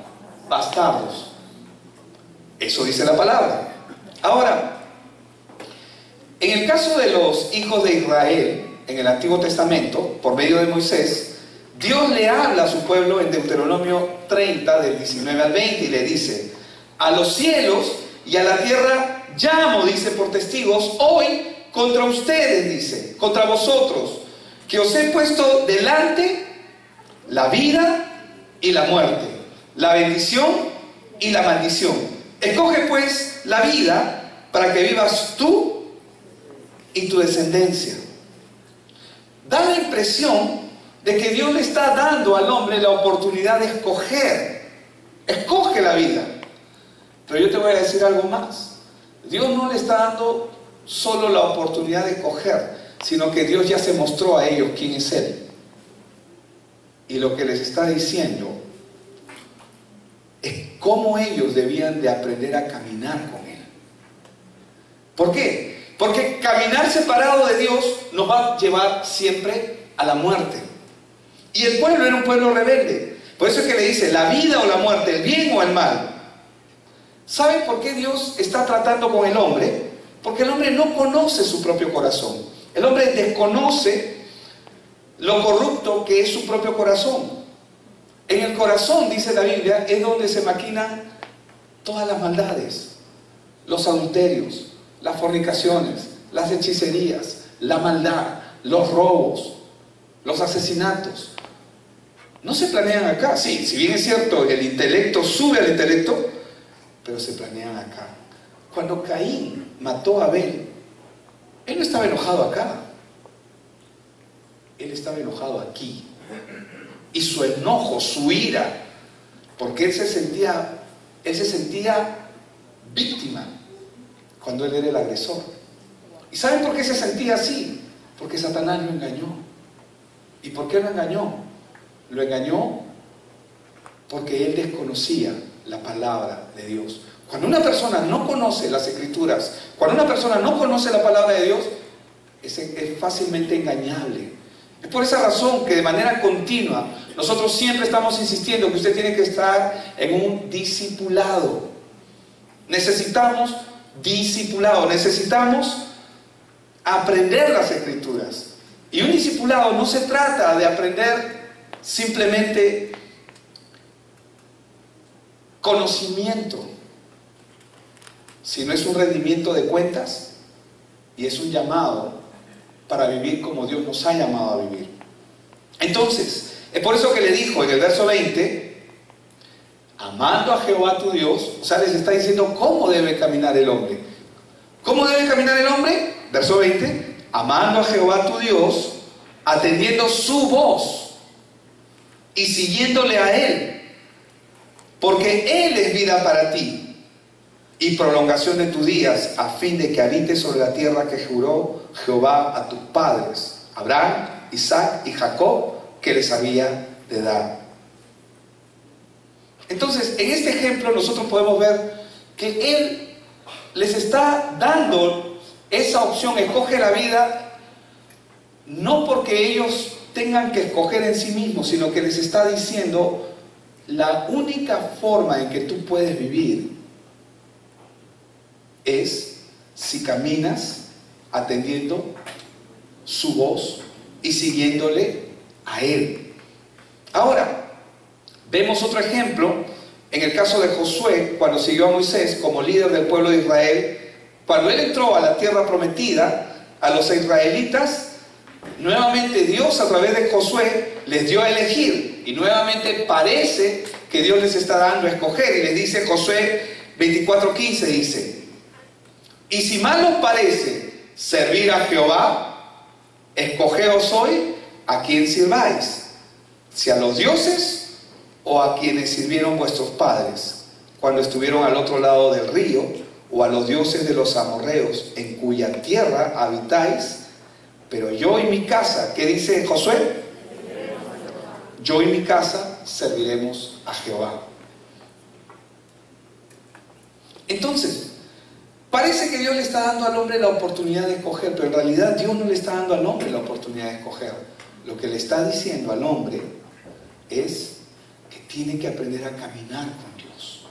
bastardos. Eso dice la palabra. Ahora, en el caso de los hijos de Israel, en el Antiguo Testamento, por medio de Moisés, Dios le habla a su pueblo en Deuteronomio 30, del 19 al 20, y le dice, a los cielos y a la tierra llamo, dice, por testigos, hoy contra ustedes, dice, contra vosotros, que os he puesto delante la vida y la muerte, la bendición y la maldición. Escoge pues la vida para que vivas tú y tu descendencia. Da la impresión de que Dios le está dando al hombre la oportunidad de escoger. Escoge la vida. Pero yo te voy a decir algo más. Dios no le está dando solo la oportunidad de escoger, sino que Dios ya se mostró a ellos quién es Él. Y lo que les está diciendo es cómo ellos debían de aprender a caminar con Él. ¿Por qué? Porque caminar separado de Dios nos va a llevar siempre a la muerte. Y el pueblo era un pueblo rebelde. Por eso es que le dice, la vida o la muerte, el bien o el mal. ¿Saben por qué Dios está tratando con el hombre? Porque el hombre no conoce su propio corazón. El hombre desconoce lo corrupto que es su propio corazón. En el corazón, dice la Biblia, es donde se maquinan todas las maldades, los adulterios, las fornicaciones, las hechicerías, la maldad, los robos, los asesinatos. No se planean acá. Sí, si bien es cierto, el intelecto sube al intelecto, pero se planean acá. Cuando Caín mató a Abel, él no estaba enojado acá, él estaba enojado aquí. Y su enojo, su ira, porque él se sentía víctima cuando él era el agresor. ¿Y saben por qué se sentía así? Porque Satanás lo engañó. ¿Y por qué lo engañó? Lo engañó porque él desconocía la palabra de Dios. Cuando una persona no conoce las Escrituras, cuando una persona no conoce la palabra de Dios, es fácilmente engañable. Es por esa razón que de manera continua nosotros siempre estamos insistiendo que usted tiene que estar en un discipulado. Necesitamos discipulado, necesitamos aprender las Escrituras. Y un discipulado no se trata de aprender simplemente conocimiento, sino es un rendimiento de cuentas y es un llamado para vivir como Dios nos ha llamado a vivir. Entonces, es por eso que le dijo en el verso 20, amando a Jehová tu Dios, o sea, les está diciendo cómo debe caminar el hombre. ¿Cómo debe caminar el hombre? Verso 20, amando a Jehová tu Dios, atendiendo su voz y siguiéndole a Él, porque Él es vida para ti y prolongación de tus días, a fin de que habites sobre la tierra que juró Jehová a tus padres, Abraham, Isaac y Jacob, que les había de dar. Entonces, en este ejemplo nosotros podemos ver que Él les está dando esa opción, escoge la vida, no porque ellos tengan que escoger en sí mismos, sino que les está diciendo la única forma en que tú puedes vivir es si caminas atendiendo su voz y siguiéndole a Él. Ahora, vemos otro ejemplo en el caso de Josué, cuando siguió a Moisés como líder del pueblo de Israel. Cuando él entró a la tierra prometida, a los israelitas, nuevamente Dios a través de Josué les dio a elegir, y nuevamente parece que Dios les está dando a escoger, y les dice Josué 24:15, dice: y si mal os parece servir a Jehová, escogeos hoy a quién sirváis, si a los dioses o a quienes sirvieron vuestros padres cuando estuvieron al otro lado del río, o a los dioses de los amorreos en cuya tierra habitáis. Pero yo y mi casa, ¿qué dice Josué? Yo y mi casa serviremos a Jehová. Entonces, parece que Dios le está dando al hombre la oportunidad de escoger, pero en realidad Dios no le está dando al hombre la oportunidad de escoger. Lo que le está diciendo al hombre es que tiene que aprender a caminar con Dios.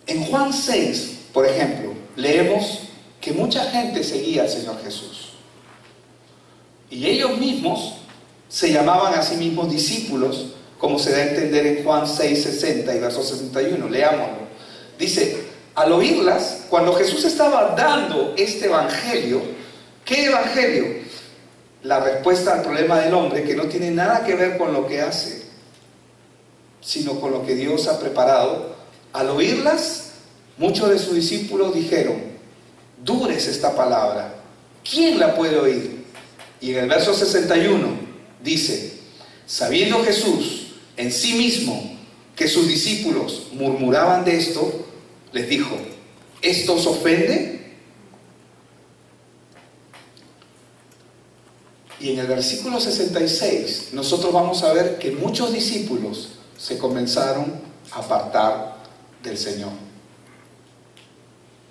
En Juan 6, por ejemplo, leemos que mucha gente seguía al Señor Jesús. Y ellos mismos se llamaban a sí mismos discípulos, como se da a entender en Juan 6, 60 y verso 61. Leámoslo. Dice: al oírlas, cuando Jesús estaba dando este evangelio, ¿qué evangelio? La respuesta al problema del hombre, que no tiene nada que ver con lo que hace, sino con lo que Dios ha preparado. Al oírlas, muchos de sus discípulos dijeron: dura es esta palabra, ¿quién la puede oír? Y en el verso 61 dice: sabiendo Jesús en sí mismo que sus discípulos murmuraban de esto, les dijo: ¿esto os ofende? Y en el versículo 66 nosotros vamos a ver que muchos discípulos se comenzaron a apartar del Señor.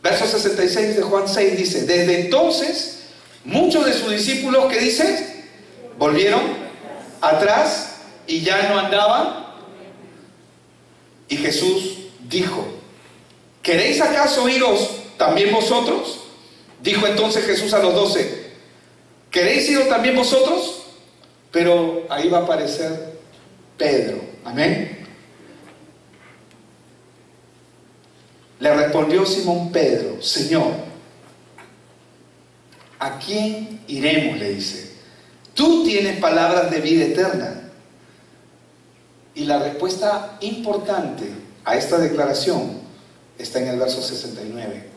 Verso 66 de Juan 6 dice: desde entonces muchos de sus discípulos, ¿qué dice? Volvieron atrás y ya no andaban. Y Jesús dijo: ¿queréis acaso iros también vosotros? Dijo entonces Jesús a los 12: ¿queréis ir también vosotros? Pero ahí va a aparecer Pedro. Amén. Le respondió Simón Pedro: Señor, ¿a quién iremos? Le dice. Tú tienes palabras de vida eterna. Y la respuesta importante a esta declaración está en el verso 69.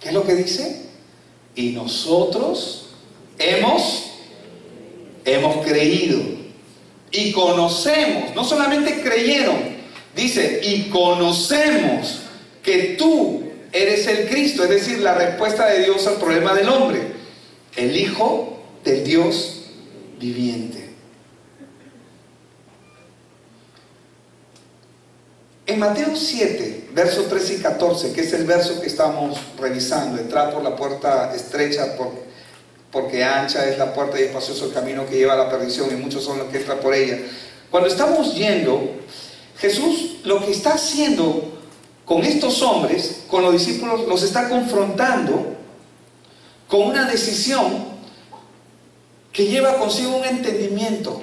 ¿Qué es lo que dice? Y nosotros hemos creído y conocemos, no solamente creyeron, dice, y conocemos que tú eres el Cristo, es decir, la respuesta de Dios al problema del hombre, el Hijo del Dios viviente. En Mateo 7, versos 13 y 14, que es el verso que estamos revisando: entrar por la puerta estrecha, porque ancha es la puerta y espacioso el camino que lleva a la perdición, y muchos son los que entran por ella. Cuando estamos yendo, Jesús lo que está haciendo con estos hombres, con los discípulos, los está confrontando con una decisión que lleva consigo un entendimiento.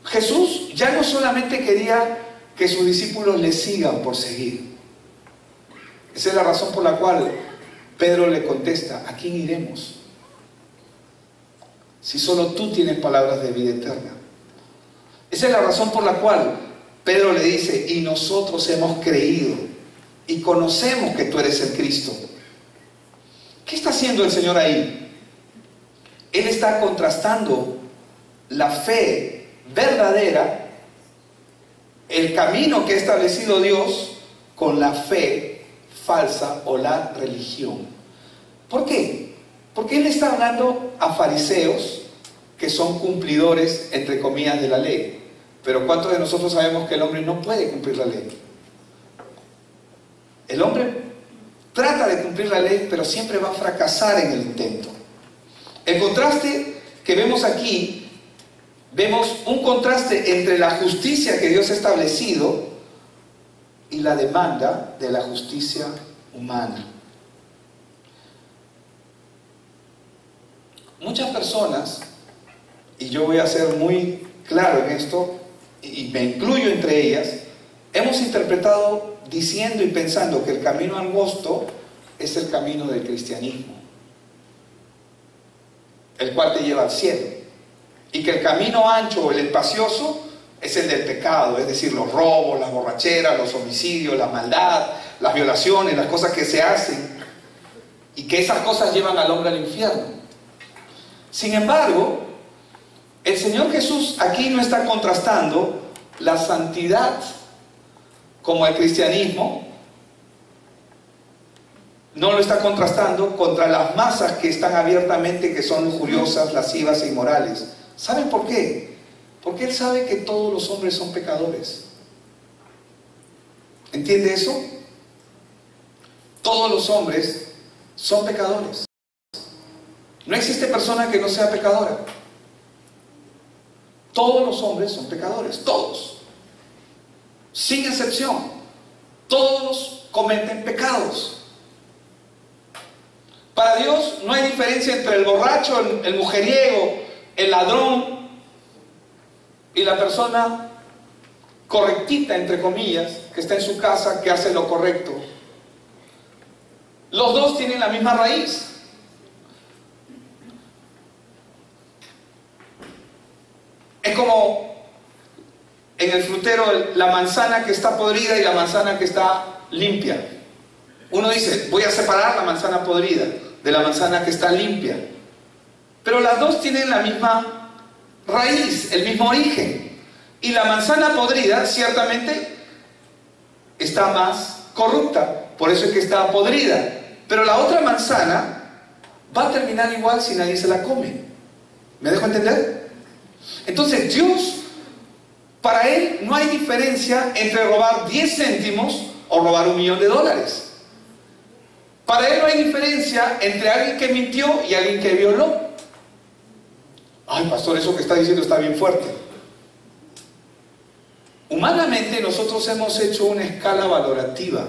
Jesús ya no solamente quería que sus discípulos le sigan por seguir. Esa es la razón por la cual Pedro le contesta: ¿a quién iremos? Si solo tú tienes palabras de vida eterna. Esa es la razón por la cual Pedro le dice: y nosotros hemos creído y conocemos que tú eres el Cristo. ¿Qué está haciendo el Señor ahí? Él está contrastando la fe verdadera, el camino que ha establecido Dios, con la fe falsa o la religión. ¿Por qué? Porque Él está hablando a fariseos que son cumplidores, entre comillas, de la ley. Pero ¿cuántos de nosotros sabemos que el hombre no puede cumplir la ley? El hombre trata de cumplir la ley, pero siempre va a fracasar en el intento. El contraste que vemos aquí, vemos un contraste entre la justicia que Dios ha establecido y la demanda de la justicia humana. Muchas personas, y yo voy a ser muy claro en esto, y me incluyo entre ellas, hemos interpretado diciendo y pensando que el camino angosto es el camino del cristianismo, el cual te lleva al cielo, y que el camino ancho o el espacioso es el del pecado, es decir, los robos, las borracheras, los homicidios, la maldad, las violaciones, las cosas que se hacen, y que esas cosas llevan al hombre al infierno. Sin embargo, el Señor Jesús aquí no está contrastando la santidad como el cristianismo, no lo está contrastando contra las masas que están abiertamente, que son lujuriosas, lascivas e inmorales. ¿Saben por qué? Porque Él sabe que todos los hombres son pecadores. ¿Entiende eso? Todos los hombres son pecadores. No existe persona que no sea pecadora. Todos los hombres son pecadores, todos, sin excepción. Todos cometen pecados. Para Dios no hay diferencia entre el borracho, el mujeriego, el ladrón y la persona correctita, entre comillas, que está en su casa, que hace lo correcto. Los dos tienen la misma raíz. Es como en el frutero la manzana que está podrida y la manzana que está limpia. Uno dice: voy a separar la manzana podrida de la manzana que está limpia. Pero las dos tienen la misma raíz, el mismo origen. Y la manzana podrida ciertamente está más corrupta, por eso es que está podrida. Pero la otra manzana va a terminar igual si nadie se la come. ¿Me dejo entender? Entonces Dios, para Él no hay diferencia entre robar 10 céntimos o robar $1.000.000. Para Él no hay diferencia entre alguien que mintió y alguien que violó. Ay, pastor, eso que está diciendo está bien fuerte. Humanamente nosotros hemos hecho una escala valorativa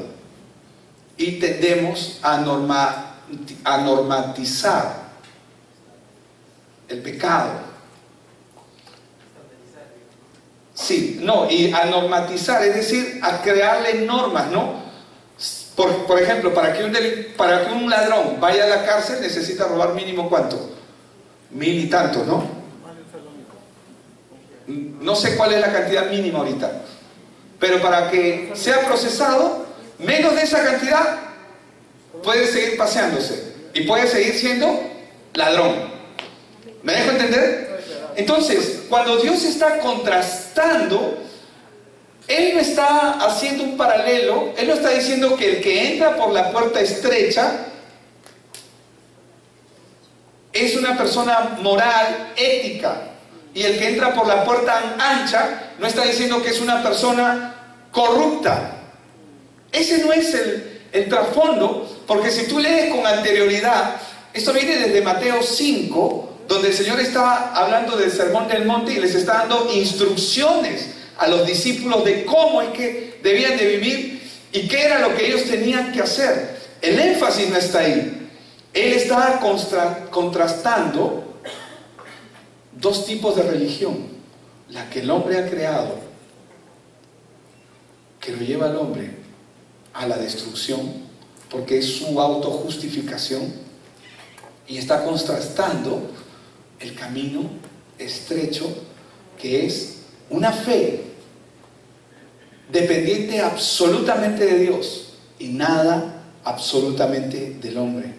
y tendemos a normatizar el pecado. Sí, no, y a normatizar, es decir, a crearle normas, ¿no? Por ejemplo, para que un ladrón vaya a la cárcel necesita robar mínimo ¿cuánto? 1.000 y tantos, ¿no? No sé cuál es la cantidad mínima ahorita, pero para que sea procesado, menos de esa cantidad puede seguir paseándose y puede seguir siendo ladrón. ¿Me dejo entender? Entonces, cuando Dios está contrastando, Él no está haciendo un paralelo. Él no está diciendo que el que entra por la puerta estrecha es una persona moral, ética, y el que entra por la puerta ancha no está diciendo que es una persona corrupta. Ese no es el trasfondo, porque si tú lees con anterioridad, esto viene desde Mateo 5, donde el Señor estaba hablando del Sermón del Monte y les está dando instrucciones a los discípulos de cómo es que debían de vivir y qué era lo que ellos tenían que hacer. El énfasis no está ahí. Él está contrastando dos tipos de religión: la que el hombre ha creado, que lo lleva al hombre a la destrucción porque es su autojustificación, y está contrastando el camino estrecho, que es una fe dependiente absolutamente de Dios y nada absolutamente del hombre.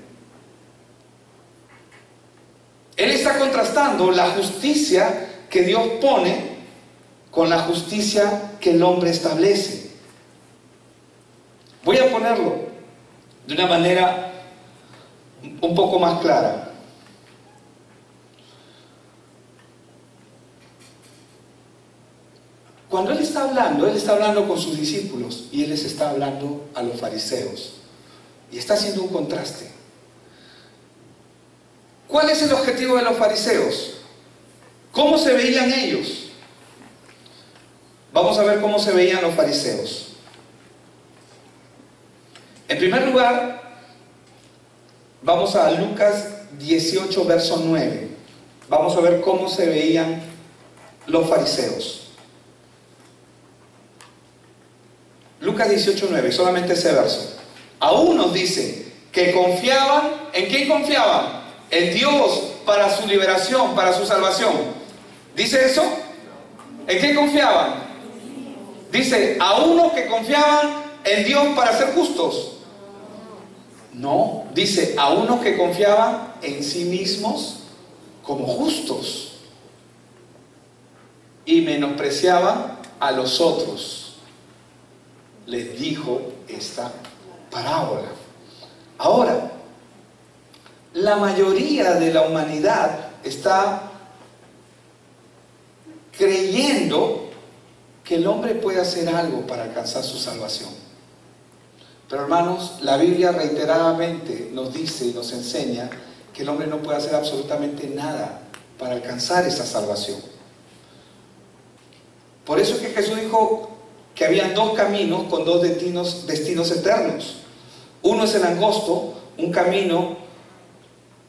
Él está contrastando la justicia que Dios pone con la justicia que el hombre establece. Voy a ponerlo de una manera un poco más clara. Cuando Él está hablando con sus discípulos y Él les está hablando a los fariseos y está haciendo un contraste. ¿Cuál es el objetivo de los fariseos? ¿Cómo se veían ellos? Vamos a ver cómo se veían los fariseos. En primer lugar, vamos a Lucas 18, verso 9. Vamos a ver cómo se veían los fariseos. Lucas 18, 9, solamente ese verso. A unos dice que confiaban, ¿en quién confiaban? En Dios para su liberación, para su salvación. ¿Dice eso? ¿En qué confiaban? Dice, a unos que confiaban en Dios para ser justos. No, dice, a unos que confiaban en sí mismos como justos y menospreciaban a los otros. Les dijo esta parábola. Ahora, la mayoría de la humanidad está creyendo que el hombre puede hacer algo para alcanzar su salvación. Pero hermanos, la Biblia reiteradamente nos dice y nos enseña que el hombre no puede hacer absolutamente nada para alcanzar esa salvación. Por eso es que Jesús dijo que habían dos caminos con dos destinos eternos. Uno es el angosto, un camino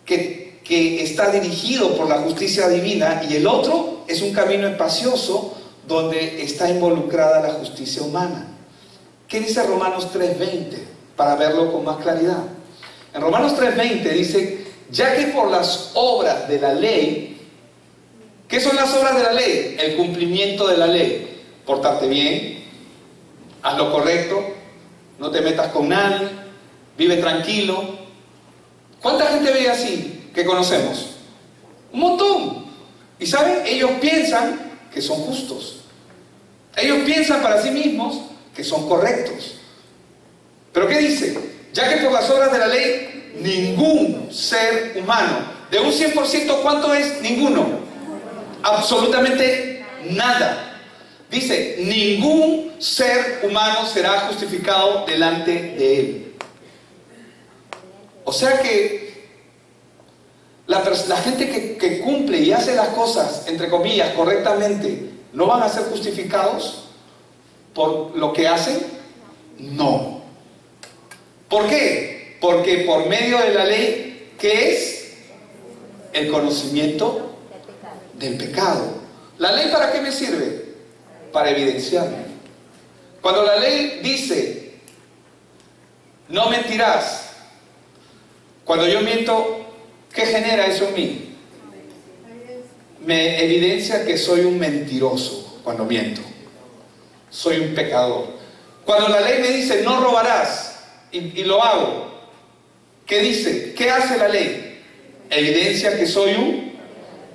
que está dirigido por la justicia divina, y el otro es un camino espacioso donde está involucrada la justicia humana. ¿Qué dice Romanos 3:20? Para verlo con más claridad. En Romanos 3:20 dice, ya que por las obras de la ley, ¿qué son las obras de la ley? El cumplimiento de la ley. Portarte bien, haz lo correcto, no te metas con nadie, vive tranquilo. ¿Cuánta gente ve así que conocemos? Un montón. Y ¿saben? Ellos piensan que son justos. Ellos piensan para sí mismos que son correctos. ¿Pero qué dice? Ya que por las obras de la ley, ningún ser humano, de un 100%, ¿cuánto es? Ninguno. Absolutamente nada. Dice, ningún ser humano será justificado delante de él. O sea que la gente que cumple y hace las cosas, entre comillas, correctamente, ¿no van a ser justificados por lo que hacen? No. ¿Por qué? Porque por medio de la ley, ¿qué es? El conocimiento del pecado. ¿La ley para qué me sirve? Para evidenciarme. Cuando la ley dice, no mentirás, cuando yo miento, ¿qué genera eso en mí? Me evidencia que soy un mentiroso cuando miento. Soy un pecador. Cuando la ley me dice, no robarás, y lo hago, ¿qué dice? ¿Qué hace la ley? Evidencia que soy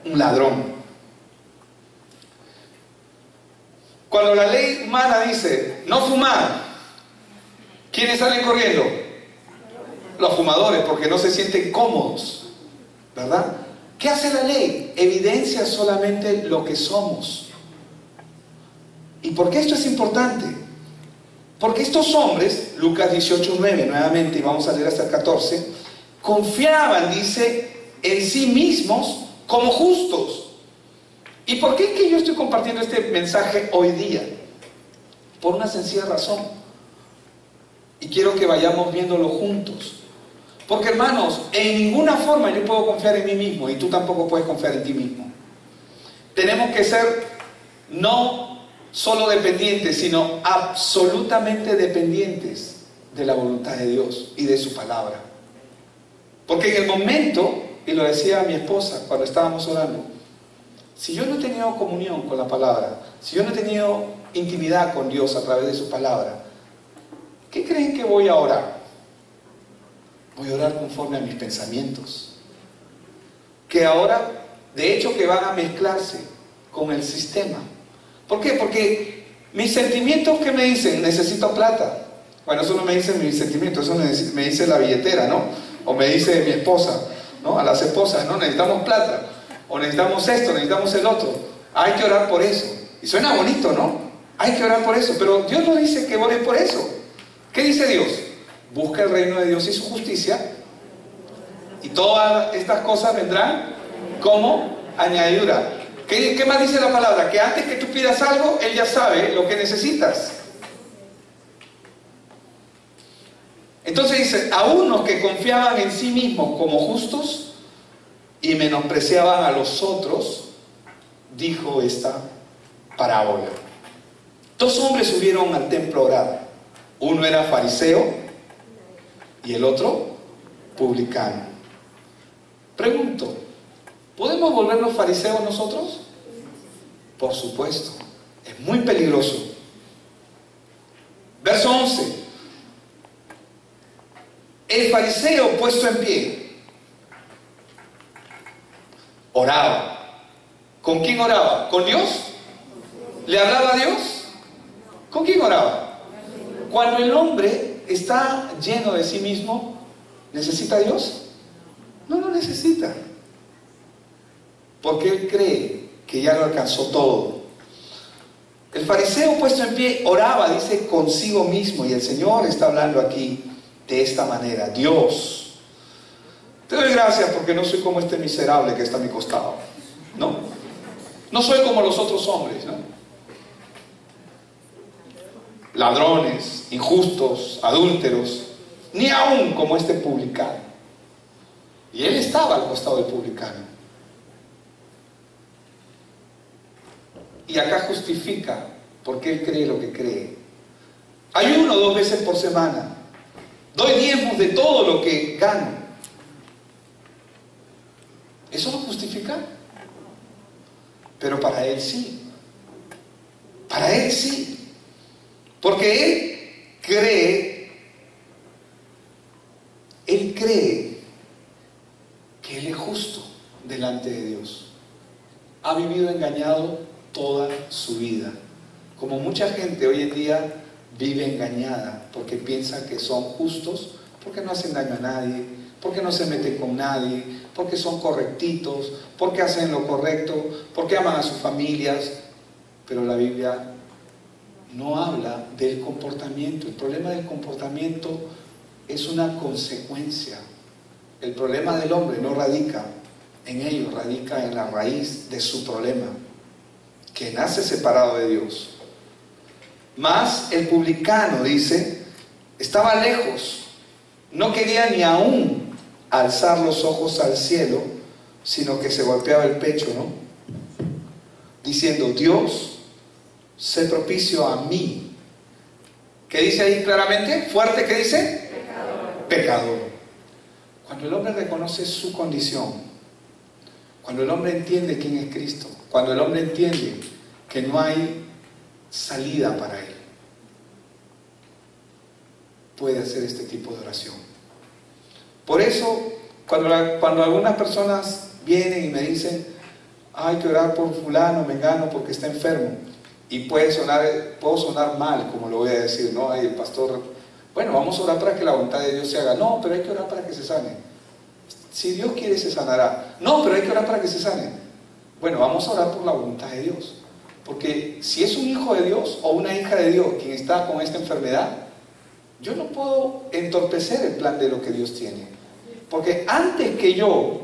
un ladrón. Cuando la ley humana dice, no fumar, ¿quiénes salen corriendo? Los fumadores, porque no se sienten cómodos, ¿verdad? ¿Qué hace la ley? Evidencia solamente lo que somos. ¿Y por qué esto es importante? Porque estos hombres, Lucas 18:9 nuevamente, y vamos a leer hasta el 14, confiaban, dice, en sí mismos como justos. ¿Y por qué es que yo estoy compartiendo este mensaje hoy día? Por una sencilla razón. Y quiero que vayamos viéndolo juntos. Porque, hermanos, en ninguna forma yo puedo confiar en mí mismo, y tú tampoco puedes confiar en ti mismo. Tenemos que ser no solo dependientes, sino absolutamente dependientes de la voluntad de Dios y de su palabra. Porque en el momento, y lo decía mi esposa cuando estábamos orando, si yo no he tenido comunión con la palabra, si yo no he tenido intimidad con Dios a través de su palabra, ¿qué creen que voy a orar? Voy a orar conforme a mis pensamientos, que ahora, de hecho, que van a mezclarse con el sistema. ¿Por qué? Porque mis sentimientos, ¿qué me dicen? Necesito plata. Bueno, eso no me dicen mis sentimientos, eso me dice la billetera, ¿no? O me dice mi esposa, ¿no? A las esposas, ¿no? Necesitamos plata, o necesitamos esto, necesitamos el otro. Hay que orar por eso. Y suena bonito, ¿no? Hay que orar por eso, pero Dios no dice que ores por eso. ¿Qué dice Dios? Busca el reino de Dios y su justicia, y todas estas cosas vendrán como añadidura. ¿Qué más dice la palabra? Que antes que tú pidas algo, Él ya sabe lo que necesitas. Entonces dice, a unos que confiaban en sí mismos como justos y menospreciaban a los otros, dijo esta parábola. Dos hombres subieron al templo a orar. Uno era fariseo y el otro publicano. Pregunto, ¿podemos volvernos fariseos nosotros? Por supuesto, es muy peligroso. Verso 11. El fariseo puesto en pie oraba. ¿Con quién oraba? ¿Con Dios? ¿Le hablaba a Dios? ¿Con quién oraba? Cuando el hombre está lleno de sí mismo, ¿necesita a Dios? No lo necesita. Porque él cree que ya lo alcanzó todo. El fariseo puesto en pie oraba, dice, consigo mismo. Y el Señor está hablando aquí de esta manera: Dios, te doy gracias porque no soy como este miserable que está a mi costado. No soy como los otros hombres, ¿no? Ladrones, injustos, adúlteros, ni aún como este publicano. Y él estaba al costado del publicano. Y acá justifica por qué él cree lo que cree. Ayuno 2 veces por semana. Doy diezmos de todo lo que gano. ¿Eso lo justifica? Pero para él sí. Para él sí. Porque él cree que él es justo delante de Dios. Ha vivido engañado toda su vida. Como mucha gente hoy en día vive engañada porque piensa que son justos, porque no hacen daño a nadie, porque no se meten con nadie, porque son correctitos, porque hacen lo correcto, porque aman a sus familias. Pero la Biblia no habla del comportamiento. El problema del comportamiento es una consecuencia. El problema del hombre no radica en ello, radica en la raíz de su problema, que nace separado de Dios. Mas el publicano, dice, estaba lejos, no quería ni aún alzar los ojos al cielo, sino que se golpeaba el pecho, ¿no? Diciendo: Dios, sé propicio a mí. ¿Qué dice ahí claramente? Fuerte, ¿qué dice? Pecador. Pecador. Cuando el hombre reconoce su condición, cuando el hombre entiende quién es Cristo, cuando el hombre entiende que no hay salida para él, puede hacer este tipo de oración. Por eso, cuando algunas personas vienen y me dicen: hay que orar por fulano, mengano, porque está enfermo, y puedo sonar mal, como lo voy a decir, ¿no? Ay, el pastor, bueno, vamos a orar para que la voluntad de Dios se haga. No, pero hay que orar para que se sane. Si Dios quiere, se sanará. No, pero hay que orar para que se sane. Bueno, vamos a orar por la voluntad de Dios. Porque si es un hijo de Dios o una hija de Dios quien está con esta enfermedad, yo no puedo entorpecer el plan de lo que Dios tiene. Porque antes que yo,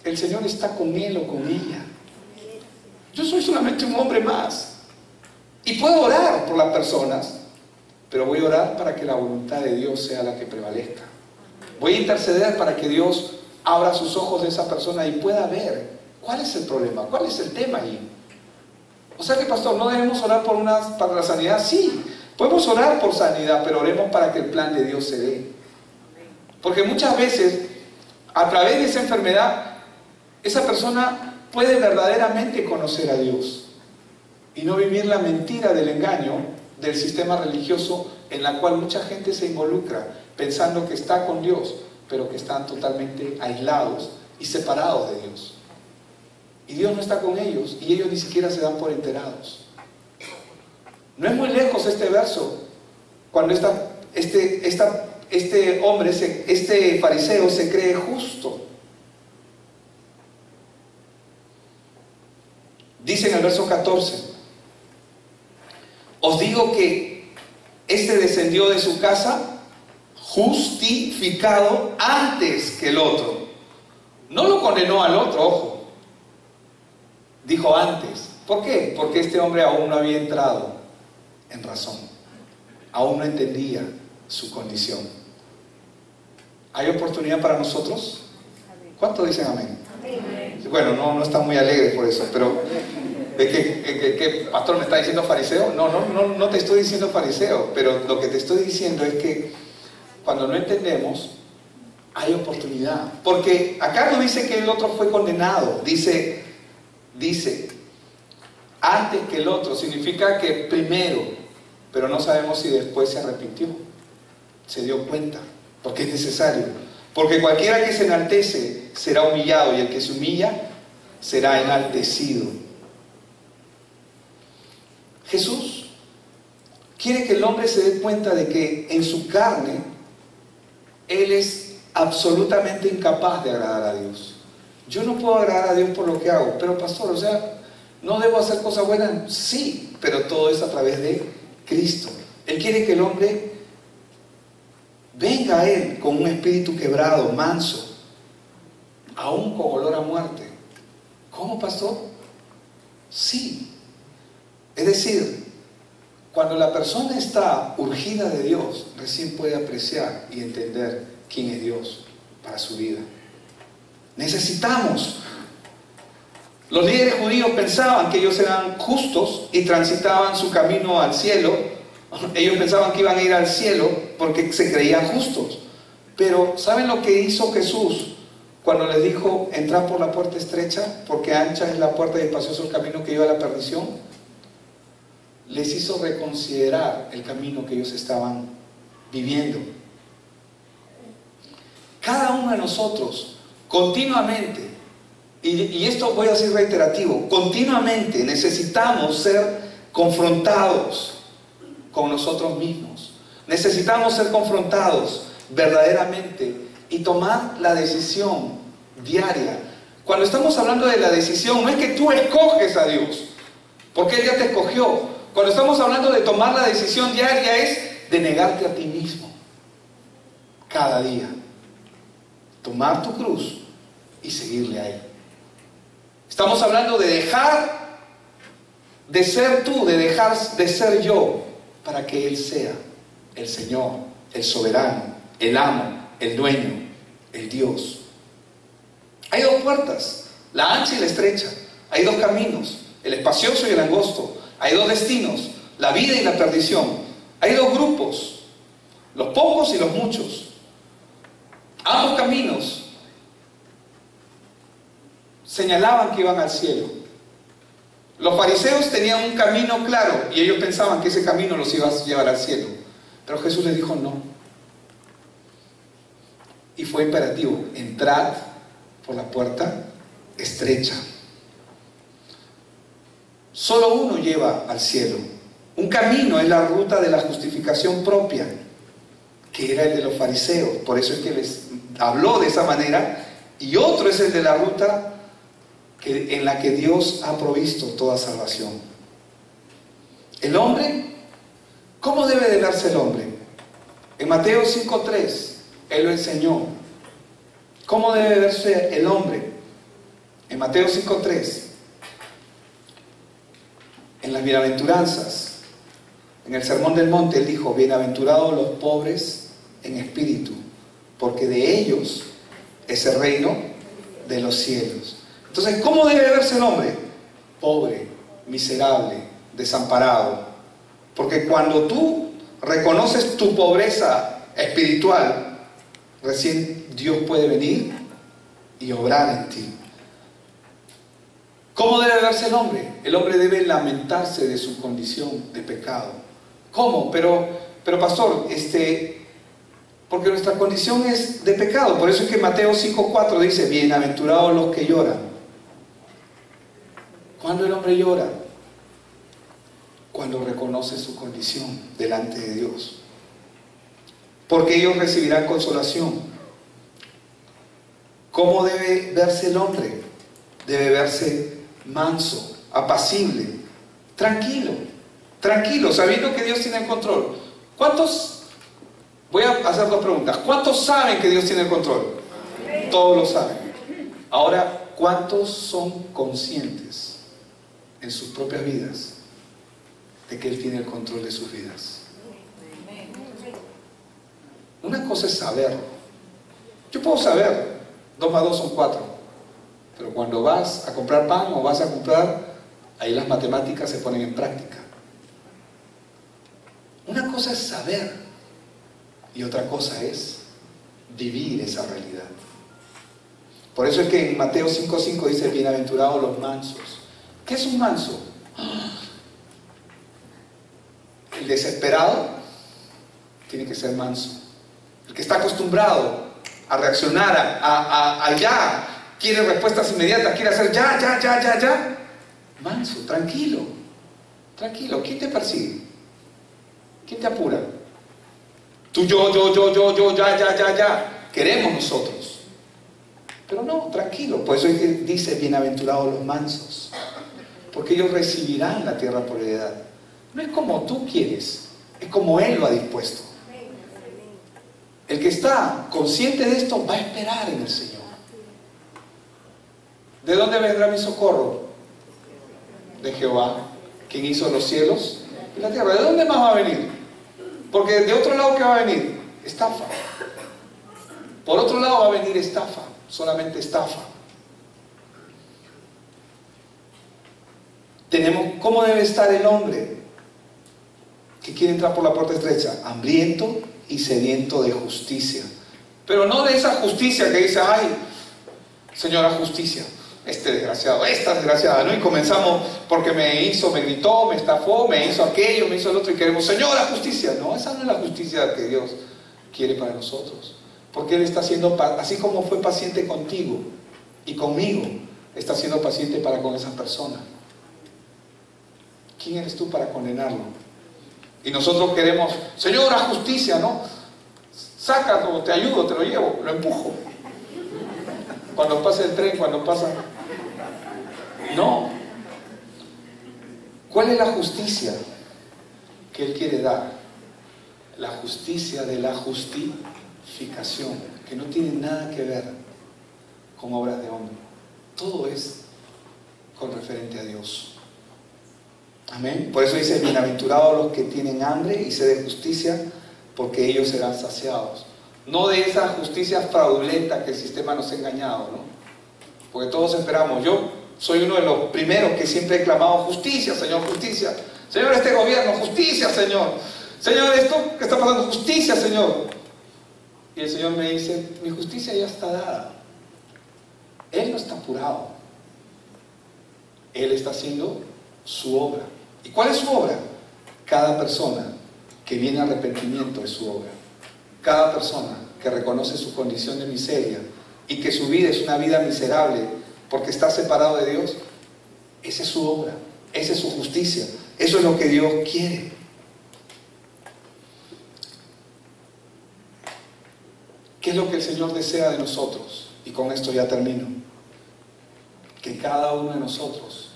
el Señor está con él o con ella. Yo soy solamente un hombre más. Y puedo orar por las personas, pero voy a orar para que la voluntad de Dios sea la que prevalezca. Voy a interceder para que Dios abra sus ojos de esa persona y pueda ver cuál es el problema, cuál es el tema ahí. O sea que, pastor, ¿no debemos orar para la sanidad? Sí, podemos orar por sanidad, pero oremos para que el plan de Dios se dé. Porque muchas veces, a través de esa enfermedad, esa persona puede verdaderamente conocer a Dios y no vivir la mentira del engaño del sistema religioso en la cual mucha gente se involucra pensando que está con Dios, pero que están totalmente aislados y separados de Dios. Y Dios no está con ellos y ellos ni siquiera se dan por enterados. No es muy lejos este verso cuando este hombre, este fariseo se cree justo. Dice en el verso 14: os digo que este descendió de su casa justificado antes que el otro. No lo condenó al otro, ojo. Dijo antes. ¿Por qué? Porque este hombre aún no había entrado en razón. Aún no entendía su condición. ¿Hay oportunidad para nosotros? ¿Cuántos dicen amén? Amén. Bueno, no están muy alegres por eso, pero ¿de qué pastor me está diciendo fariseo? No te estoy diciendo fariseo, pero lo que te estoy diciendo es que cuando no entendemos, hay oportunidad. Porque acá no dice que el otro fue condenado, dice antes que el otro, significa que primero, pero no sabemos si después se arrepintió, se dio cuenta, porque es necesario. Porque cualquiera que se enaltece será humillado, y el que se humilla será enaltecido. Jesús quiere que el hombre se dé cuenta de que en su carne él es absolutamente incapaz de agradar a Dios. Yo no puedo agradar a Dios por lo que hago, pero pastor, o sea, ¿no debo hacer cosas buenas? Sí, pero todo es a través de Cristo. Él quiere que el hombre venga a Él con un espíritu quebrado, manso, aún con olor a muerte. ¿Cómo, pastor? Sí. Es decir, cuando la persona está urgida de Dios, recién puede apreciar y entender quién es Dios para su vida. Necesitamos. Los líderes judíos pensaban que ellos eran justos y transitaban su camino al cielo. Ellos pensaban que iban a ir al cielo porque se creían justos. Pero ¿saben lo que hizo Jesús cuando les dijo: entrad por la puerta estrecha, porque ancha es la puerta y espacioso el camino que lleva a la perdición? Les hizo reconsiderar el camino que ellos estaban viviendo. Cada uno de nosotros continuamente, y esto voy a ser reiterativo, continuamente necesitamos ser confrontados con nosotros mismos. Necesitamos ser confrontados verdaderamente y tomar la decisión diaria. Cuando estamos hablando de la decisión, no es que tú escoges a Dios, porque Él ya te escogió. Cuando estamos hablando de tomar la decisión diaria es de negarte a ti mismo. Cada día. Tomar tu cruz y seguirle a Él. Estamos hablando de dejar de ser tú, de dejar de ser yo, para que Él sea el Señor, el soberano, el amo, el dueño, el Dios. Hay dos puertas, la ancha y la estrecha. Hay dos caminos, el espacioso y el angosto. Hay dos destinos, la vida y la perdición. Hay dos grupos, los pocos y los muchos. Ambos caminos señalaban que iban al cielo. Los fariseos tenían un camino claro y ellos pensaban que ese camino los iba a llevar al cielo. Pero Jesús les dijo no. Y fue imperativo: entrad por la puerta estrecha. Solo uno lleva al cielo. Un camino es la ruta de la justificación propia, que era el de los fariseos. Por eso es que les habló de esa manera. Y otro es el de la ruta en la que Dios ha provisto toda salvación. El hombre, ¿cómo debe de verse el hombre? En Mateo 5:3 Él lo enseñó. ¿Cómo debe verse el hombre? En Mateo 5:3, en las bienaventuranzas, en el Sermón del Monte, Él dijo: bienaventurados los pobres en espíritu, porque de ellos es el reino de los cielos. Entonces, ¿cómo debe verse el hombre? Pobre, miserable, desamparado. Porque cuando tú reconoces tu pobreza espiritual, recién Dios puede venir y obrar en ti. ¿Cómo debe verse el hombre? El hombre debe lamentarse de su condición de pecado. ¿Cómo? Pero pastor, porque nuestra condición es de pecado. Por eso es que Mateo 5:4 dice: bienaventurados los que lloran. ¿Cuándo el hombre llora? Cuando reconoce su condición delante de Dios. Porque ellos recibirán consolación. ¿Cómo debe verse el hombre? Debe verse manso, apacible, tranquilo, sabiendo que Dios tiene el control. ¿Cuántos? Voy a hacer dos preguntas. ¿Cuántos saben que Dios tiene el control? Todos lo saben. Ahora, ¿cuántos son conscientes en sus propias vidas de que Él tiene el control de sus vidas? Una cosa es saberlo. Yo puedo saber 2 más 2 son 4, pero cuando vas a comprar pan o vas a comprar, ahí las matemáticas se ponen en práctica. Una cosa es saber y otra cosa es vivir esa realidad. Por eso es que en Mateo 5:5 dice: bienaventurados los mansos. ¿Qué es un manso? El desesperado tiene que ser manso. El que está acostumbrado a reaccionar, a ya, quiere respuestas inmediatas, quiere hacer ya. Manso, tranquilo. ¿Quién te persigue? ¿Quién te apura? Tú, yo, ya. Queremos nosotros. Pero no, tranquilo. Por eso es que dice: bienaventurados los mansos, porque ellos recibirán la tierra por heredad. No es como tú quieres, es como Él lo ha dispuesto. El que está consciente de esto va a esperar en el Señor. ¿De dónde vendrá mi socorro? De Jehová, quien hizo los cielos y la tierra. ¿De dónde más va a venir? Porque de otro lado, ¿qué va a venir? Estafa. Por otro lado va a venir estafa, solamente estafa. ¿Cómo debe estar el hombre que quiere entrar por la puerta estrecha? Hambriento y sediento de justicia. Pero no de esa justicia que dice: ay, señora justicia, este desgraciado, esta desgraciada, ¿no? Y comenzamos porque me gritó, me estafó, me hizo aquello, me hizo el otro, y queremos: señora justicia. No, esa no es la justicia que Dios quiere para nosotros. Porque Él está siendo, así como fue paciente contigo y conmigo, está siendo paciente para con esa persona. ¿Quién eres tú para condenarlo? Y nosotros queremos, Señor, haz justicia, ¿no? Sácalo, te ayudo, te lo llevo, lo empujo. Cuando pasa el tren, cuando pasa... No. ¿Cuál es la justicia que Él quiere dar? La justicia de la justificación, que no tiene nada que ver con obras de hombre. Todo es con referente a Dios. Amén. Por eso dice, bienaventurados los que tienen hambre y sed de justicia, porque ellos serán saciados. No de esa justicia fraudulenta que el sistema nos ha engañado, ¿no? Porque todos esperamos. Yo soy uno de los primeros que siempre he clamado justicia, Señor, justicia. Señor, este gobierno, justicia, Señor. Señor, esto que está pasando, justicia, Señor. Y el Señor me dice, mi justicia ya está dada. Él no está apurado. Él está haciendo su obra. ¿Y cuál es su obra? Cada persona que viene al arrepentimiento es su obra. Cada persona que reconoce su condición de miseria y que su vida es una vida miserable porque está separado de Dios, esa es su obra, esa es su justicia, eso es lo que Dios quiere. ¿Qué es lo que el Señor desea de nosotros? Y con esto ya termino. Que cada uno de nosotros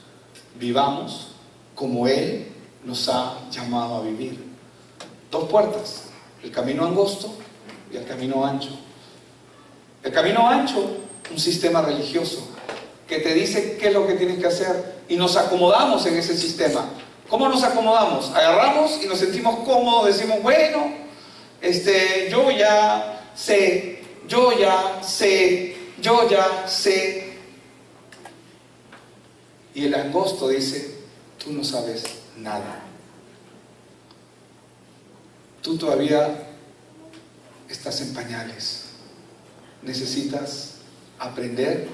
vivamos como Él nos ha llamado a vivir. Dos puertas, el camino angosto y el camino ancho. El camino ancho, un sistema religioso que te dice qué es lo que tienes que hacer y nos acomodamos en ese sistema. ¿Cómo nos acomodamos? Agarramos y nos sentimos cómodos, decimos, bueno, yo ya sé, yo ya sé, yo ya sé. Y el angosto dice, tú no sabes nada. Tú todavía estás en pañales. Necesitas aprender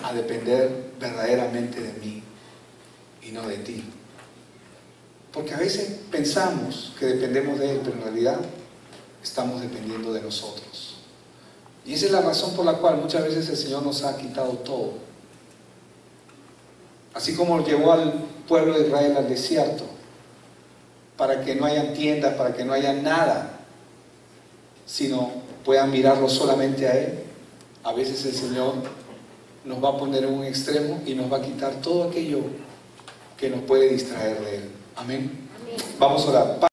a depender verdaderamente de mí y no de ti. Porque a veces pensamos que dependemos de Él, pero en realidad estamos dependiendo de nosotros. Y esa es la razón por la cual muchas veces el Señor nos ha quitado todo. Así como llevó al pueblo de Israel al desierto, para que no haya tiendas, para que no haya nada, sino puedan mirarlo solamente a Él. A veces el Señor nos va a poner en un extremo y nos va a quitar todo aquello que nos puede distraer de Él. Amén. Vamos a orar.